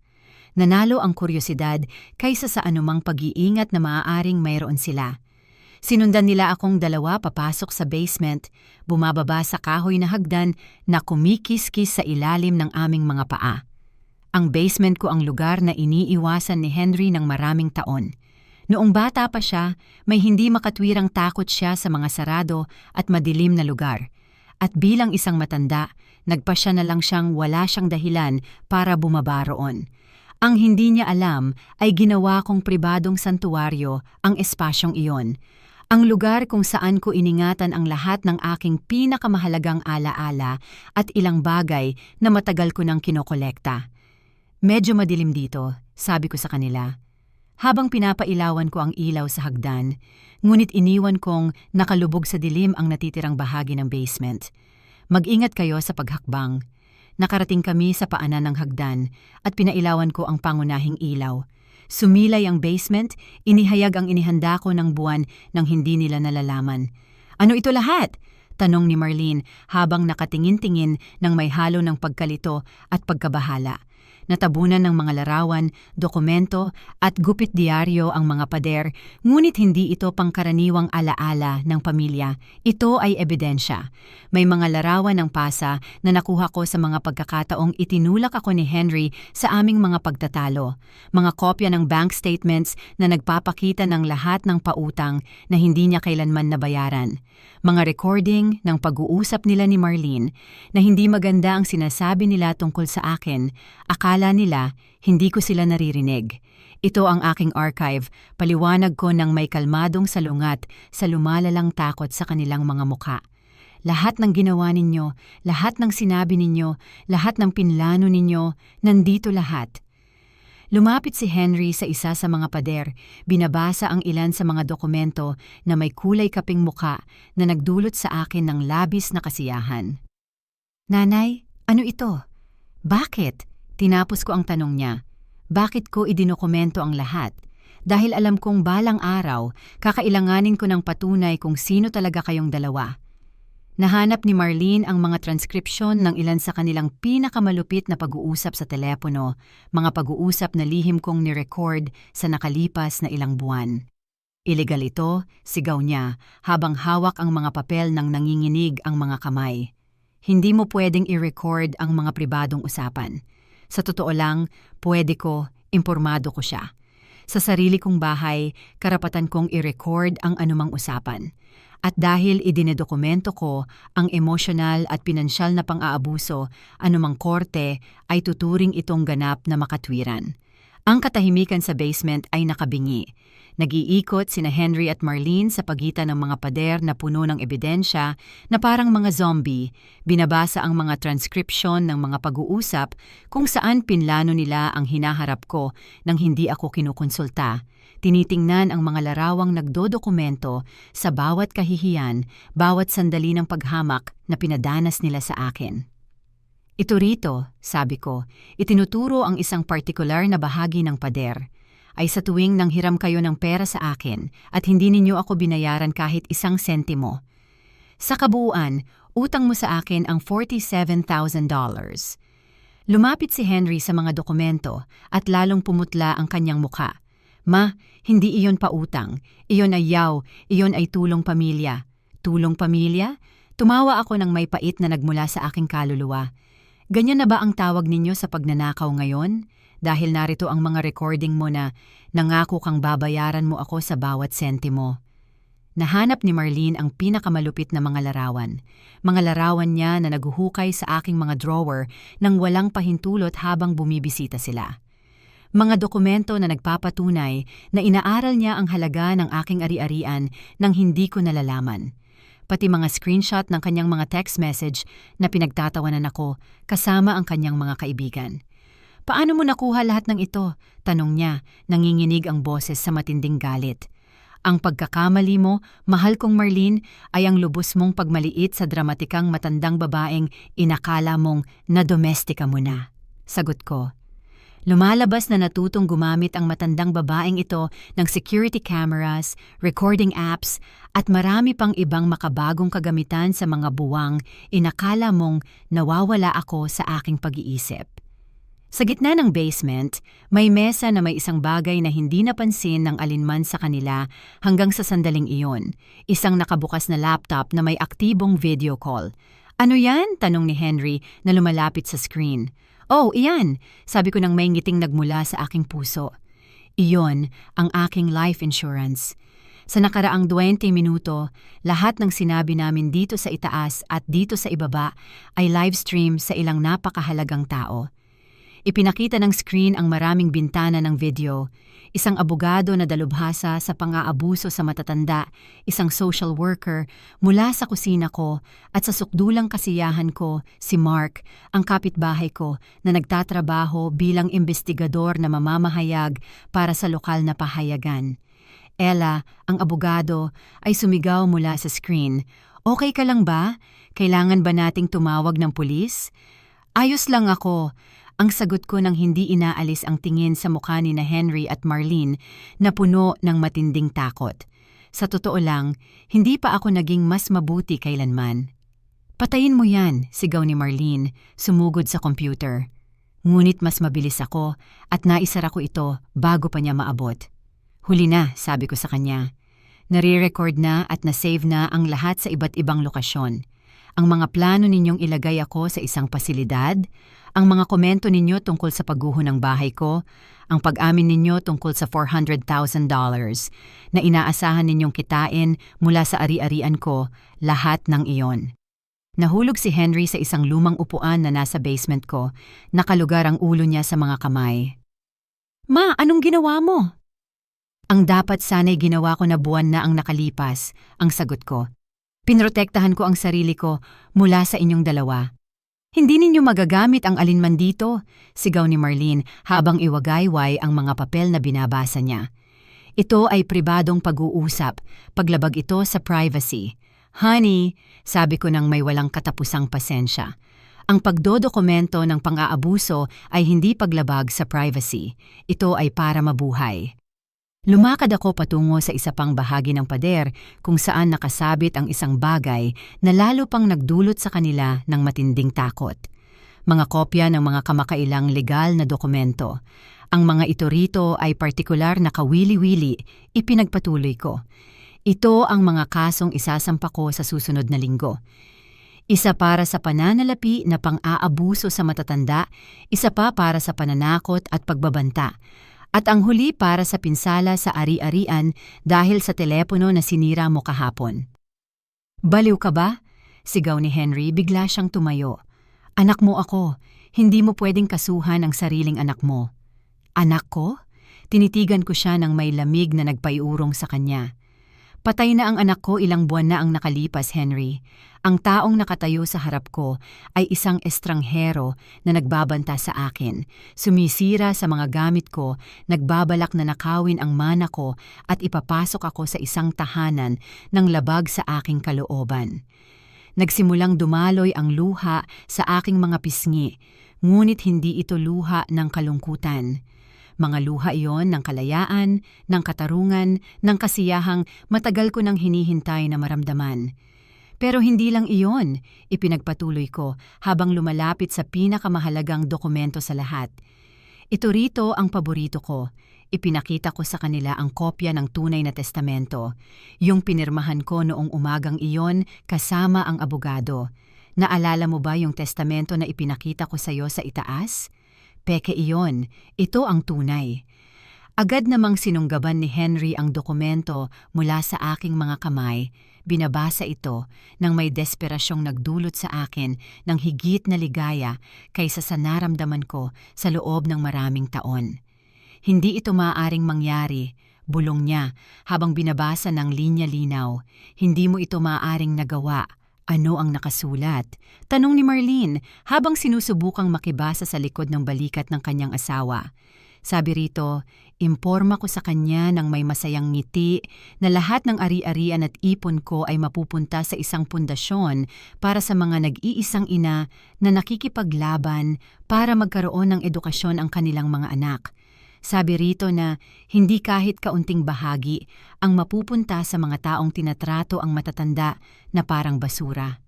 Nanalo ang kuryosidad kaysa sa anumang pag-iingat na maaaring mayroon sila. Sinundan nila akong dalawa papasok sa basement, bumababa sa kahoy na hagdan na kumikis-kis sa ilalim ng aming mga paa. Ang basement ko ang lugar na iniiwasan ni Henry ng maraming taon. Noong bata pa siya, may hindi makatwirang takot siya sa mga sarado at madilim na lugar. At bilang isang matanda, nagpasya na lang siyang wala siyang dahilan para bumaba roon. Ang hindi niya alam ay ginawa kong pribadong santuwaryo ang espasyong iyon. Ang lugar kung saan ko iningatan ang lahat ng aking pinakamahalagang alaala at ilang bagay na matagal ko nang kinokolekta. Medyo madilim dito, sabi ko sa kanila. Habang pinapailawan ko ang ilaw sa hagdan, ngunit iniwan kong nakalubog sa dilim ang natitirang bahagi ng basement. Mag-ingat kayo sa paghakbang. Nakarating kami sa paanan ng hagdan at pinailawan ko ang pangunahing ilaw. Sumilay ang basement, inihayag ang inihanda ko ng buwan nang hindi nila nalalaman. "Ano ito lahat?" tanong ni Marlene habang nakatingin-tingin ng may halo ng pagkalito at pagkabahala. Natabunan ng mga larawan, dokumento at gupit diaryo ang mga pader, ngunit hindi ito pangkaraniwang alaala ng pamilya. Ito ay ebidensya. May mga larawan ng pasa na nakuha ko sa mga pagkakataong itinulak ako ni Henry sa aming mga pagtatalo. Mga kopya ng bank statements na nagpapakita ng lahat ng pautang na hindi niya kailanman nabayaran. Mga recording ng pag-uusap nila ni Marlene na hindi maganda ang sinasabi nila tungkol sa akin. Akala nila hindi ko sila naririnig. Ito ang aking archive, paliwanag ko ng may kalmadong salungat sa lumalalang takot sa kanilang mga muka. Lahat ng ginawa ninyo, lahat ng sinabi ninyo, lahat ng pinlano ninyo, nandito lahat. Lumapit si Henry sa isa sa mga pader, binabasa ang ilan sa mga dokumento na may kulay kaping muka na nagdulot sa akin ng labis na kasiyahan. "Nanay, ano ito? Bakit?" Tinapos ko ang tanong niya. Bakit ko idinokumento ang lahat? Dahil alam kong balang araw, kakailanganin ko ng patunay kung sino talaga kayong dalawa. Nahanap ni Marlene ang mga transkripsyon ng ilan sa kanilang pinakamalupit na pag-uusap sa telepono, mga pag-uusap na lihim kong ni-record sa nakalipas na ilang buwan. Illegal ito, sigaw niya, habang hawak ang mga papel ng nanginginig ang mga kamay. Hindi mo pwedeng i-record ang mga pribadong usapan. Sa totoo lang, pwede ko, impormado ko siya. Sa sarili kong bahay, karapatan kong i-record ang anumang usapan. At dahil idinedokumento ko ang emosyonal at pinansyal na pang-aabuso, anumang korte ay tuturing itong ganap na makatwiran. Ang katahimikan sa basement ay nakabingi. Nag-iikot sina Henry at Marlene sa pagitan ng mga pader na puno ng ebidensya na parang mga zombie. Binabasa ang mga transcription ng mga pag-uusap kung saan pinlano nila ang hinaharap ko nang hindi ako kinukonsulta. Tinitingnan ang mga larawang nagdodokumento sa bawat kahihiyan, bawat sandali ng paghamak na pinadanas nila sa akin. "Ito rito," sabi ko, itinuturo ang isang partikular na bahagi ng pader. "Ay sa tuwing nanghiram kayo ng pera sa akin at hindi ninyo ako binayaran kahit isang sentimo. Sa kabuuan, utang mo sa akin ang $47,000. Lumapit si Henry sa mga dokumento at lalong pumutla ang kanyang muka. "Ma, hindi iyon pautang. Iyon ay yaw, iyon ay tulong pamilya." "Tulong pamilya?" Tumawa ako ng may pait na nagmula sa aking kaluluwa. "Ganyan na ba ang tawag ninyo sa pagnanakaw ngayon? Dahil narito ang mga recording mo na nangako kang babayaran mo ako sa bawat sentimo." Nahanap ni Marlene ang pinakamalupit na mga larawan. Mga larawan niya na naguhukay sa aking mga drawer nang walang pahintulot habang bumibisita sila. Mga dokumento na nagpapatunay na inaaral niya ang halaga ng aking ari-arian nang hindi ko nalalaman. Pati mga screenshot ng kanyang mga text message na pinagtatawanan ako kasama ang kanyang mga kaibigan. "Paano mo nakuha lahat ng ito?" tanong niya, nanginginig ang boses sa matinding galit. "Ang pagkakamali mo, mahal kong Marlene, ay ang lubos mong pagmaliit sa dramatikang matandang babaeng inakala mong nadomestika mo na." Sagot ko. Lumalabas na natutong gumamit ang matandang babaeng ito ng security cameras, recording apps, at marami pang ibang makabagong kagamitan sa mga buwang inakala mong nawawala ako sa aking pag-iisip. Sa gitna ng basement, may mesa na may isang bagay na hindi napansin ng alinman sa kanila hanggang sa sandaling iyon, isang nakabukas na laptop na may aktibong video call. "Ano yan?" tanong ni Henry na lumalapit sa screen. "Oh, iyan," sabi ko nang may ngiting nagmula sa aking puso. Iyon ang aking life insurance. Sa nakaraang 20 minuto, lahat ng sinabi namin dito sa itaas at dito sa ibaba ay livestream sa ilang napakahalagang tao. Ipinakita ng screen ang maraming bintana ng video. Isang abogado na dalubhasa sa pang-aabuso sa matatanda, isang social worker mula sa kusina ko at sa sukdulang kasiyahan ko, si Mark, ang kapitbahay ko na nagtatrabaho bilang investigador na mamamahayag para sa lokal na pahayagan. Ella, ang abogado, ay sumigaw mula sa screen. "Okay ka lang ba? Kailangan ba nating tumawag ng pulis?" "Ayos lang ako." Ang sagot ko nang hindi inaalis ang tingin sa mukha ni na Henry at Marlene na puno ng matinding takot. Sa totoo lang, hindi pa ako naging mas mabuti kailanman. "Patayin mo yan," sigaw ni Marlene, sumugod sa computer. Ngunit mas mabilis ako at naisara ko ito bago pa niya maabot. "Huli na," sabi ko sa kanya. "Nare-record na at na-save na ang lahat sa iba't ibang lokasyon. Ang mga plano ninyong ilagay ako sa isang pasilidad, ang mga komento ninyo tungkol sa pagguho ng bahay ko, ang pag-amin ninyo tungkol sa $400,000 na inaasahan ninyong kitain mula sa ari-arian ko, lahat ng iyon." Nahulog si Henry sa isang lumang upuan na nasa basement ko, nakalugar ang ulo niya sa mga kamay. "Ma, anong ginawa mo?" "Ang dapat sana'y ginawa ko na buwan na ang nakalipas," ang sagot ko. "Pinrotektahan ko ang sarili ko mula sa inyong dalawa." "Hindi ninyo magagamit ang alinman dito," sigaw ni Marlene habang iwagayway ang mga papel na binabasa niya. "Ito ay pribadong pag-uusap, paglabag ito sa privacy." "Honey," sabi ko nang may walang katapusang pasensya. "Ang pagdodokumento ng pang-aabuso ay hindi paglabag sa privacy. Ito ay para mabuhay." Lumakad ako patungo sa isa pang bahagi ng pader kung saan nakasabit ang isang bagay na lalo pang nagdulot sa kanila ng matinding takot. Mga kopya ng mga kamakailang legal na dokumento. Ang mga ito rito ay partikular na kawili-wili, ipinagpatuloy ko. Ito ang mga kasong isasampa ko sa susunod na linggo. Isa para sa pananalapi na pang-aabuso sa matatanda, isa pa para sa pananakot at pagbabanta. At ang huli para sa pinsala sa ari-arian dahil sa telepono na sinira mo kahapon. "Baliw ka ba?" sigaw ni Henry, bigla siyang tumayo. "Anak mo ako, hindi mo pwedeng kasuhan ang sariling anak mo." "Anak ko?" Tinitigan ko siya ng may lamig na nagpaiurong sa kanya. "Patay na ang anak ko, ilang buwan na ang nakalipas, Henry. Ang taong nakatayo sa harap ko ay isang estranghero na nagbabanta sa akin, sumisira sa mga gamit ko, nagbabalak na nakawin ang mana ko at ipapasok ako sa isang tahanan ng labag sa aking kalooban." Nagsimulang dumaloy ang luha sa aking mga pisngi, ngunit hindi ito luha ng kalungkutan. Mga luha iyon ng kalayaan, ng katarungan, ng kasiyahang matagal ko nang hinihintay na maramdaman. Pero hindi lang iyon, ipinagpatuloy ko habang lumalapit sa pinakamahalagang dokumento sa lahat. Ito rito ang paborito ko. Ipinakita ko sa kanila ang kopya ng tunay na testamento, yung pinirmahan ko noong umagang iyon kasama ang abogado. Naalala mo ba yung testamento na ipinakita ko sa iyo sa itaas? Peke iyon, ito ang tunay. Agad namang sinunggaban ni Henry ang dokumento mula sa aking mga kamay. Binabasa ito nang may desperasyong nagdulot sa akin ng higit na ligaya kaysa sa naramdaman ko sa loob ng maraming taon. "Hindi ito maaaring mangyari," bulong niya habang binabasa ng linya-linaw. "Hindi mo ito maaaring nagawa." "Ano ang nakasulat?" tanong ni Marlene habang sinusubukang makibasa sa likod ng balikat ng kanyang asawa. Sabi rito, imporma ko sa kanya ng may masayang ngiti na lahat ng ari-arian at ipon ko ay mapupunta sa isang pundasyon para sa mga nag-iisang ina na nakikipaglaban para magkaroon ng edukasyon ang kanilang mga anak. Sabi rito na hindi kahit kaunting bahagi ang mapupunta sa mga taong tinatrato ang matatanda na parang basura.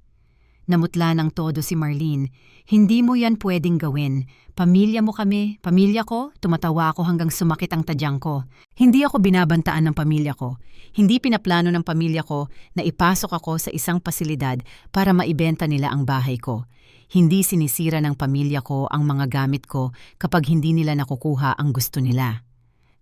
Namutla ng todo si Marlene. "Hindi mo yan pwedeng gawin. Pamilya mo kami, pamilya ko." Tumatawa ako hanggang sumakit ang tadyang ko. Hindi ako binabantaan ng pamilya ko. Hindi pinaplano ng pamilya ko na ipasok ako sa isang pasilidad para maibenta nila ang bahay ko. Hindi sinisira ng pamilya ko ang mga gamit ko kapag hindi nila nakukuha ang gusto nila.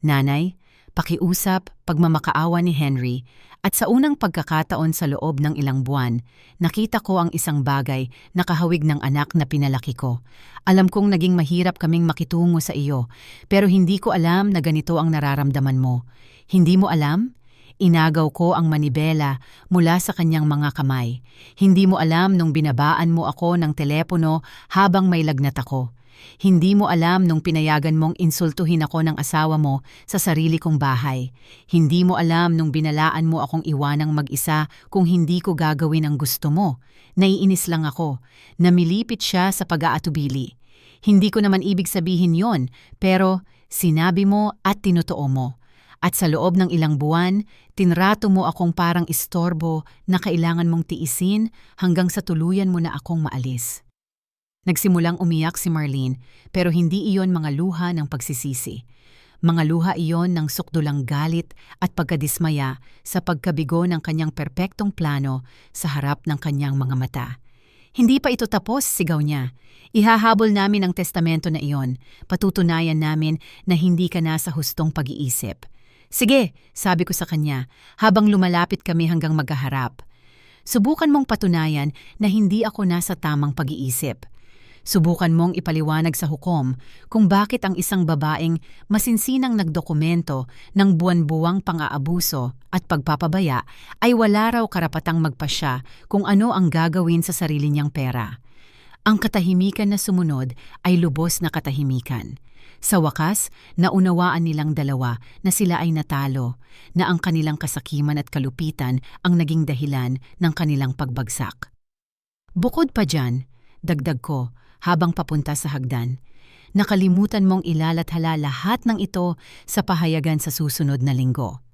"Nanay, pakiusap, pagmamakaawa ni Henry, at sa unang pagkakataon sa loob ng ilang buwan, nakita ko ang isang bagay na kahawig ng anak na pinalaki ko. Alam kong naging mahirap kaming makitungo sa iyo, pero hindi ko alam na ganito ang nararamdaman mo. Hindi mo alam? Inagaw ko ang manibela mula sa kanyang mga kamay. Hindi mo alam nung binabaan mo ako ng telepono habang may lagnat ako. Hindi mo alam nung pinayagan mong insultuhin ako ng asawa mo sa sarili kong bahay. Hindi mo alam nung binalaan mo akong iwanang mag-isa kung hindi ko gagawin ang gusto mo. Naiinis lang ako. Namilipit siya sa pag-aatubili. Hindi ko naman ibig sabihin yon, pero sinabi mo at tinotoo mo. At sa loob ng ilang buwan, tinrato mo akong parang istorbo na kailangan mong tiisin hanggang sa tuluyan mo na akong maalis. Nagsimulang umiyak si Marlene, pero hindi iyon mga luha ng pagsisisi. Mga luha iyon ng sukdulang galit at pagkadismaya sa pagkabigo ng kanyang perpektong plano sa harap ng kanyang mga mata. Hindi pa ito tapos, sigaw niya. Ihahabol namin ang testamento na iyon. Patutunayan namin na hindi ka na sa hustong pag-iisip. Sige, sabi ko sa kanya, habang lumalapit kami hanggang magkaharap. Subukan mong patunayan na hindi ako nasa tamang pag-iisip. Subukan mong ipaliwanag sa hukom kung bakit ang isang babaeng masinsinang nagdokumento ng buwan-buwang pang-aabuso at pagpapabaya ay wala raw karapatang magpasya kung ano ang gagawin sa sarili niyang pera. Ang katahimikan na sumunod ay lubos na katahimikan. Sa wakas, naunawaan nilang dalawa na sila ay natalo, na ang kanilang kasakiman at kalupitan ang naging dahilan ng kanilang pagbagsak. Bukod pa dyan, dagdag ko, habang papunta sa hagdan, nakalimutan mong ilalathala lahat ng ito sa pahayagan sa susunod na linggo.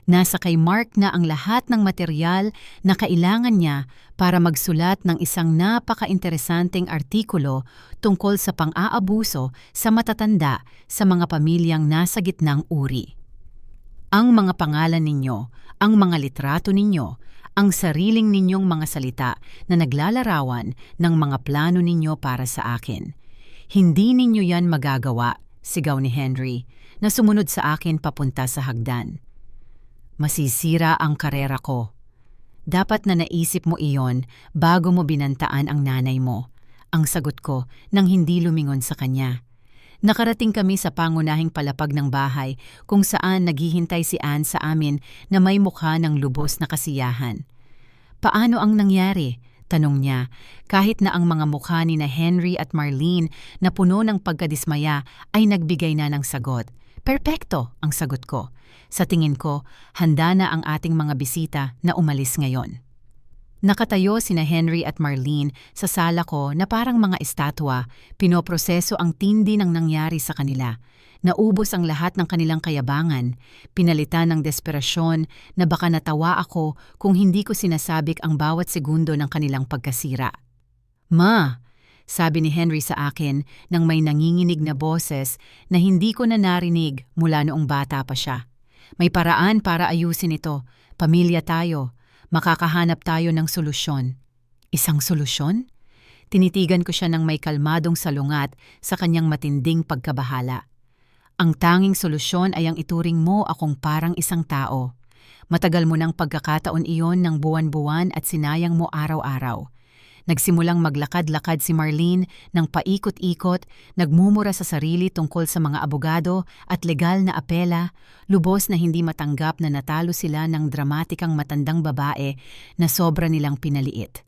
Nasa kay Mark na ang lahat ng material na kailangan niya para magsulat ng isang napaka-interesanteng artikulo tungkol sa pang-aabuso sa matatanda sa mga pamilyang nasa gitnang uri. Ang mga pangalan ninyo, ang mga litrato ninyo, ang sariling ninyong mga salita na naglalarawan ng mga plano ninyo para sa akin. Hindi ninyo yan magagawa, sigaw ni Henry, na sumunod sa akin papunta sa hagdan. Masisira ang karera ko. Dapat na naisip mo iyon bago mo binantaan ang nanay mo. Ang sagot ko nang hindi lumingon sa kanya. Nakarating kami sa pangunahing palapag ng bahay kung saan naghihintay si Anne sa amin na may mukha ng lubos na kasiyahan. Paano ang nangyari? Tanong niya, kahit na ang mga mukha ni na Henry at Marlene na puno ng pagkadismaya ay nagbigay na ng sagot. Perpekto, ang sagot ko. Sa tingin ko, handa na ang ating mga bisita na umalis ngayon. Nakatayo sina Henry at Marlene sa sala ko na parang mga estatwa, pinoproseso ang tindi ng nangyari sa kanila. Naubos ang lahat ng kanilang kayabangan, pinalitan ng desperasyon na baka natawa ako kung hindi ko sinasabik ang bawat segundo ng kanilang pagkasira. Ma, sabi ni Henry sa akin nang may nanginginig na boses na hindi ko na narinig mula noong bata pa siya. May paraan para ayusin ito. Pamilya tayo. Makakahanap tayo ng solusyon. Isang solusyon? Tinitigan ko siya ng may kalmadong salungat sa kanyang matinding pagkabahala. Ang tanging solusyon ay ang ituring mo akong parang isang tao. Matagal mo ng pagkakataon iyon ng buwan-buwan at sinayang mo araw-araw. Nagsimulang maglakad-lakad si Marlene ng paikot-ikot, nagmumura sa sarili tungkol sa mga abogado at legal na apela, lubos na hindi matanggap na natalo sila ng dramatikang matandang babae na sobra nilang pinaliit.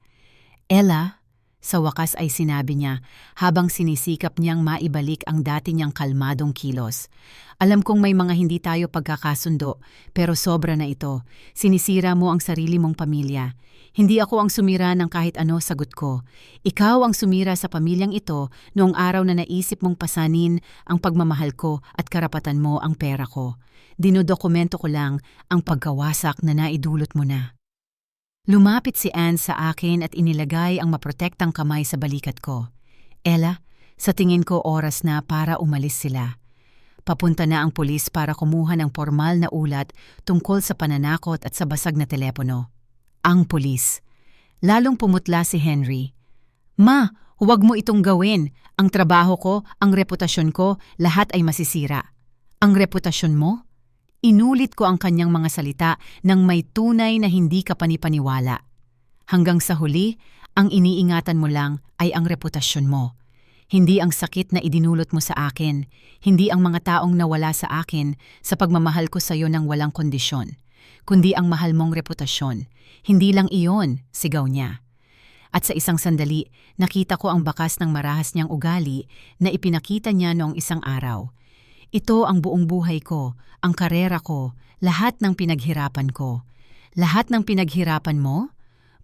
Ella, sa wakas ay sinabi niya habang sinisikap niyang maibalik ang dati niyang kalmadong kilos. Alam kong may mga hindi tayo pagkakasundo, pero sobra na ito. Sinisira mo ang sarili mong pamilya. Hindi ako ang sumira ng kahit ano, sagot ko. Ikaw ang sumira sa pamilyang ito noong araw na naisip mong pasanin ang pagmamahal ko at karapatan mo ang pera ko. Dinodokumento ko lang ang pagkawasak na naidulot mo na. Lumapit si Anne sa akin at inilagay ang maprotektang kamay sa balikat ko. Ella, sa tingin ko oras na para umalis sila. Papunta na ang pulis para kumuha ng formal na ulat tungkol sa pananakot at sa basag na telepono. Ang pulis. Lalong pumutla si Henry. Ma, huwag mo itong gawin. Ang trabaho ko, ang reputasyon ko, lahat ay masisira. Ang reputasyon mo? Inulit ko ang kanyang mga salita nang may tunay na hindi ka panipaniwala. Hanggang sa huli, ang iniingatan mo lang ay ang reputasyon mo. Hindi ang sakit na idinulot mo sa akin, hindi ang mga taong nawala sa akin sa pagmamahal ko sa iyo ng walang kondisyon, kundi ang mahal mong reputasyon. Hindi lang iyon, sigaw niya. At sa isang sandali, nakita ko ang bakas ng marahas niyang ugali na ipinakita niya noong isang araw. Ito ang buong buhay ko, ang karera ko, lahat ng pinaghirapan ko. Lahat ng pinaghirapan mo?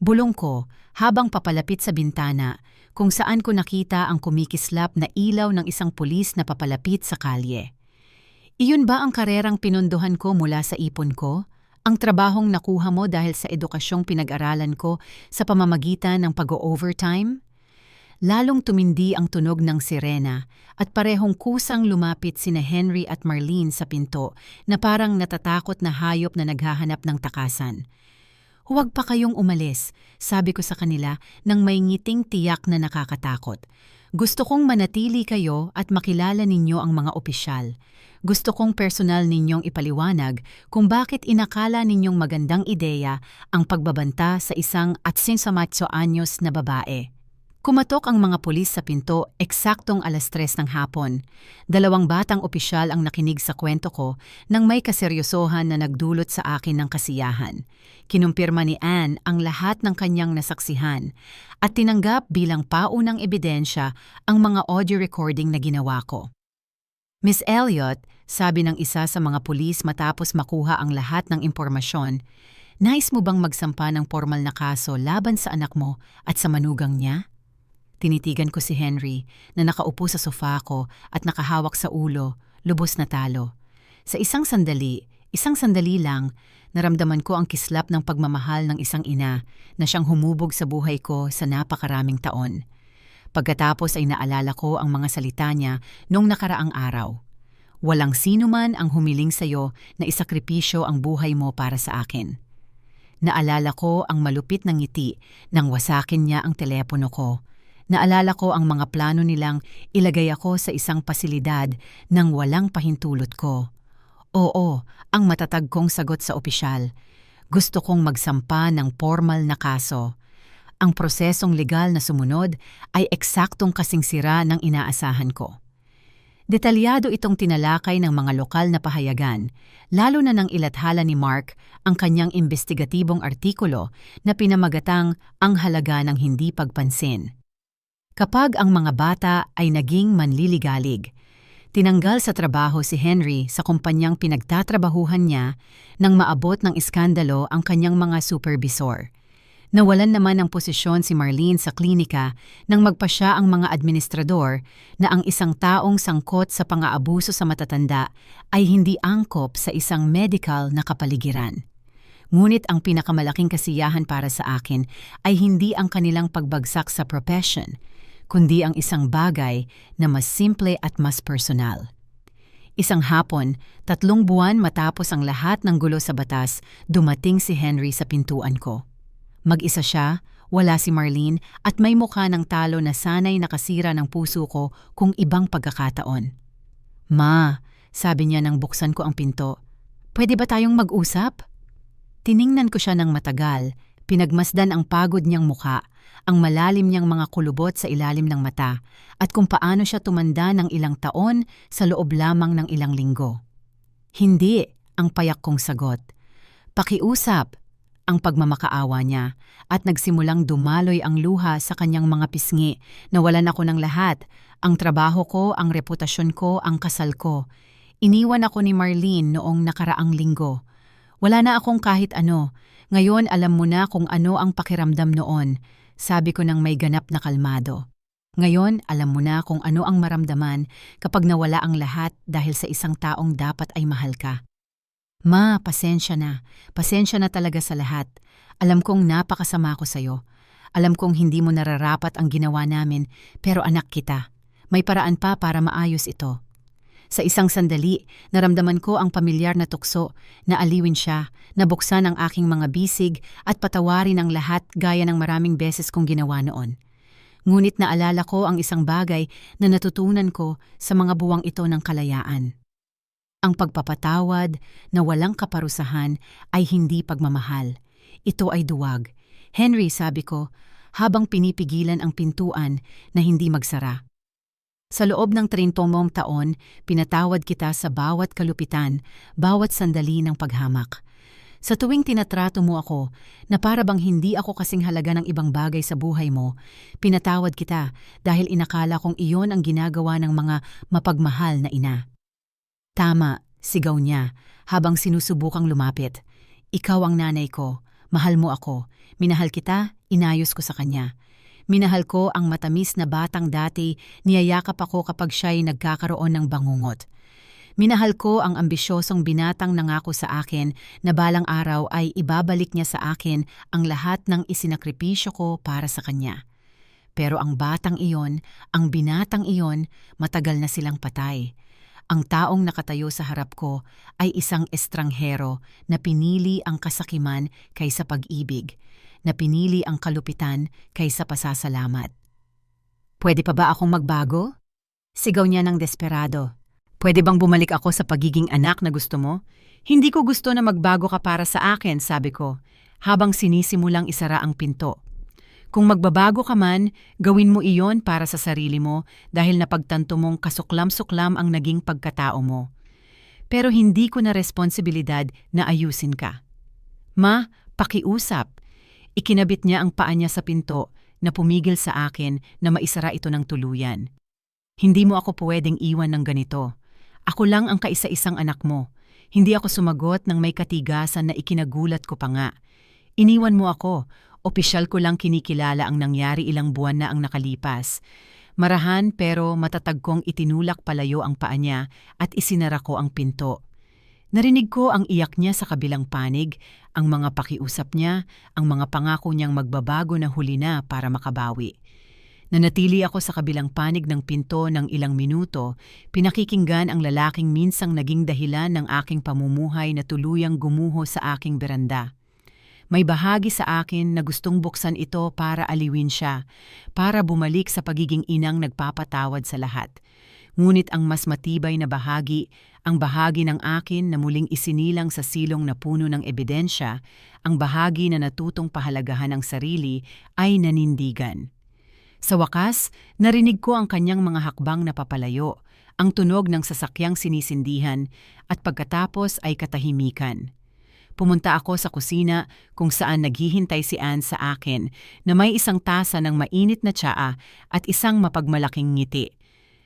Bulong ko habang papalapit sa bintana kung saan ko nakita ang kumikislap na ilaw ng isang pulis na papalapit sa kalye. Iyon ba ang karerang pinunduhan ko mula sa ipon ko? Ang trabahong nakuha mo dahil sa edukasyong pinag-aralan ko sa pamamagitan ng pag-o-overtime? Lalong tumindi ang tunog ng sirena at parehong kusang lumapit sina Henry at Marlene sa pinto na parang natatakot na hayop na naghahanap ng takasan. Huwag pa kayong umalis, sabi ko sa kanila nang may ngiting tiyak na nakakatakot. Gusto kong manatili kayo at makilala ninyo ang mga opisyal. Gusto kong personal ninyong ipaliwanag kung bakit inakala ninyong magandang ideya ang pagbabanta sa isang 18 anyos na babae. Kumatok ang mga pulis sa pinto eksaktong 3:00 ng hapon. 2 batang opisyal ang nakinig sa kwento ko nang may kaseryosohan na nagdulot sa akin ng kasiyahan. Kinumpirma ni Anne ang lahat ng kanyang nasaksihan at tinanggap bilang paunang ebidensya ang mga audio recording na ginawa ko. Miss Elliot, sabi ng isa sa mga pulis matapos makuha ang lahat ng impormasyon, nais mo bang magsampa ng formal na kaso laban sa anak mo at sa manugang niya? Tinitigan ko si Henry na nakaupo sa sofa ko at nakahawak sa ulo, lubos na talo. Sa isang sandali lang, naramdaman ko ang kislap ng pagmamahal ng isang ina na siyang humubog sa buhay ko sa napakaraming taon. Pagkatapos ay naalala ko ang mga salita niya noong nakaraang araw. Walang sino man ang humiling sa'yo na isakripisyo ang buhay mo para sa akin. Naalala ko ang malupit na ngiti nang wasakin niya ang telepono ko. Naalala ko ang mga plano nilang ilagay ako sa isang pasilidad nang walang pahintulot ko. Oo, ang matatag kong sagot sa opisyal. Gusto kong magsampa ng formal na kaso. Ang prosesong legal na sumunod ay eksaktong kasing sira ng inaasahan ko. Detalyado itong tinalakay ng mga lokal na pahayagan, lalo na nang ilathala ni Mark ang kanyang investigatibong artikulo na pinamagatang ang halaga ng hindi pagpansin. Kapag ang mga bata ay naging manliligalig, tinanggal sa trabaho si Henry sa kumpanyang pinagtatrabahuhan niya nang maabot ng iskandalo ang kanyang mga supervisor. Nawalan naman ng posisyon si Marlene sa klinika nang magpasya ang mga administrador na ang isang taong sangkot sa pang-aabuso sa matatanda ay hindi angkop sa isang medical na kapaligiran. Ngunit ang pinakamalaking kasiyahan para sa akin ay hindi ang kanilang pagbagsak sa profession, kundi ang isang bagay na mas simple at mas personal. Isang hapon, 3 buwan matapos ang lahat ng gulo sa batas, dumating si Henry sa pintuan ko. Mag-isa siya, wala si Marlene at may mukha ng talo na sanay nakasira ng puso ko kung ibang pagkakataon. Ma, sabi niya nang buksan ko ang pinto, pwede ba tayong mag-usap? Tiningnan ko siya ng matagal, pinagmasdan ang pagod niyang mukha, ang malalim niyang mga kulubot sa ilalim ng mata, at kung paano siya tumanda ng ilang taon sa loob lamang ng ilang linggo. Hindi, ang payak kong sagot. Pakiusap, ang pagmamakaawa niya, at nagsimulang dumaloy ang luha sa kanyang mga pisngi. Nawalan ako ng lahat, ang trabaho ko, ang reputasyon ko, ang kasal ko. Iniwan ako ni Marlene noong nakaraang linggo. Wala na akong kahit ano. Ngayon alam mo na kung ano ang pakiramdam noon, sabi ko nang may ganap na kalmado. Ngayon alam mo na kung ano ang maramdaman kapag nawala ang lahat dahil sa isang taong dapat ay mahal ka. Ma, pasensya na. Pasensya na talaga sa lahat. Alam kong napakasama ko sa'yo. Alam kong hindi mo nararapat ang ginawa namin, pero anak kita. May paraan pa para maayos ito. Sa isang sandali, naramdaman ko ang pamilyar na tukso, na aliwin siya, nabuksan ang aking mga bisig at patawarin ang lahat gaya ng maraming beses kong ginawa noon. Ngunit naalala ko ang isang bagay na natutunan ko sa mga buwang ito ng kalayaan. Ang pagpapatawad na walang kaparusahan ay hindi pagmamahal. Ito ay duwag. Henry, sabi ko, habang pinipigilan ang pintuan na hindi magsara. Sa loob ng 30 taon, pinatawad kita sa bawat kalupitan, bawat sandali ng paghamak. Sa tuwing tinatrato mo ako na para bang hindi ako kasing halaga ng ibang bagay sa buhay mo, pinatawad kita dahil inakala kong iyon ang ginagawa ng mga mapagmahal na ina. Tama, sigaw niya habang sinusubukang lumapit. Ikaw ang nanay ko, mahal mo ako, minahal kita, inayos ko sa kanya. Minahal ko ang matamis na batang dati, niyayakap ako kapag siya'y nagkakaroon ng bangungot. Minahal ko ang ambisyosong binatang nangako sa akin na balang araw ay ibabalik niya sa akin ang lahat ng isinakripisyo ko para sa kanya. Pero ang batang iyon, ang binatang iyon, matagal na silang patay. Ang taong nakatayo sa harap ko ay isang estranghero na pinili ang kasakiman kaysa pag-ibig, na pinili ang kalupitan kaysa pasasalamat. Pwede pa ba akong magbago? Sigaw niya ng desperado. Pwede bang bumalik ako sa pagiging anak na gusto mo? Hindi ko gusto na magbago ka para sa akin, sabi ko, habang sinisimulang isara ang pinto. Kung magbabago ka man, gawin mo iyon para sa sarili mo dahil napagtanto mong kasuklam-suklam ang naging pagkatao mo. Pero hindi ko na responsibilidad na ayusin ka. Ma, pakiusap. Ikinabit niya ang paa niya sa pinto na pumigil sa akin na maisara ito ng tuluyan. Hindi mo ako pwedeng iwan ng ganito. Ako lang ang kaisa-isang anak mo. Hindi ako sumagot ng may katigasan na ikinagulat ko pa nga. Iniwan mo ako. Opisyal ko lang kinikilala ang nangyari ilang buwan na ang nakalipas. Marahan pero matatag kong itinulak palayo ang paa niya at isinara ko ang pinto. Narinig ko ang iyak niya sa kabilang panig, ang mga pakiusap niya, ang mga pangako niyang magbabago na huli na para makabawi. Nanatili ako sa kabilang panig ng pinto ng ilang minuto, pinakikinggan ang lalaking minsang naging dahilan ng aking pamumuhay na tuluyang gumuho sa aking beranda. May bahagi sa akin na gustong buksan ito para aliwin siya, para bumalik sa pagiging inang nagpapatawad sa lahat. Ngunit ang mas matibay na bahagi, ang bahagi ng akin na muling isinilang sa silong na puno ng ebidensya, ang bahagi na natutong pahalagahan ang sarili, ay nanindigan. Sa wakas, narinig ko ang kanyang mga hakbang na papalayo, ang tunog ng sasakyang sinisindihan, at pagkatapos ay katahimikan. Pumunta ako sa kusina kung saan naghihintay si Anne sa akin na may isang tasa ng mainit na tsaa at isang mapagmalaking ngiti.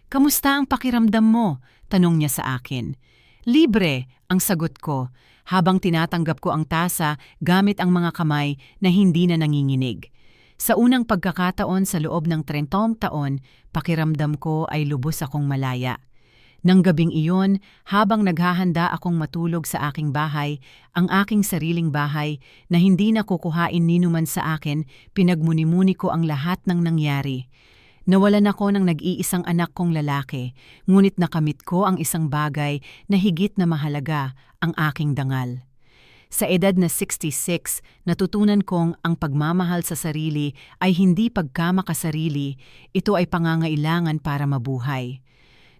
"Kamusta ang pakiramdam mo?" tanong niya sa akin. "Libre," ang sagot ko, habang tinatanggap ko ang tasa gamit ang mga kamay na hindi na nanginginig. Sa unang pagkakataon sa loob ng 30 taon, pakiramdam ko ay lubos akong malaya. Nang gabing iyon, habang naghahanda akong matulog sa aking bahay, ang aking sariling bahay na hindi na kukuhain ninuman sa akin, pinagmuni-muni ko ang lahat ng nangyari. Nawalan ako ng nag-iisang anak kong lalaki, ngunit nakamit ko ang isang bagay na higit na mahalaga, ang aking dangal. Sa edad na 66, natutunan kong ang pagmamahal sa sarili ay hindi pagkamakasarili, ito ay pangangailangan para mabuhay.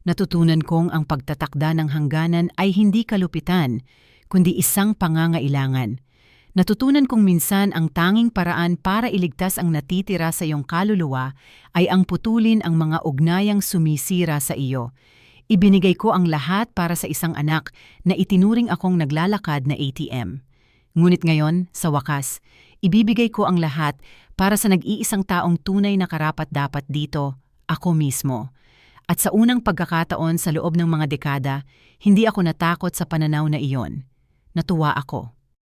Natutunan kong ang pagtatakda ng hangganan ay hindi kalupitan, kundi isang pangangailangan. Natutunan kong minsan ang tanging paraan para iligtas ang natitira sa iyong kaluluwa ay ang putulin ang mga ugnayang sumisira sa iyo. Ibinigay ko ang lahat para sa isang anak na itinuring akong naglalakad na ATM. Ngunit ngayon, sa wakas, ibibigay ko ang lahat para sa nag-iisang taong tunay na karapat-dapat dito, ako mismo. At sa unang pagkakataon sa loob ng mga dekada, hindi ako natakot sa pananaw na iyon. Natuwa ako.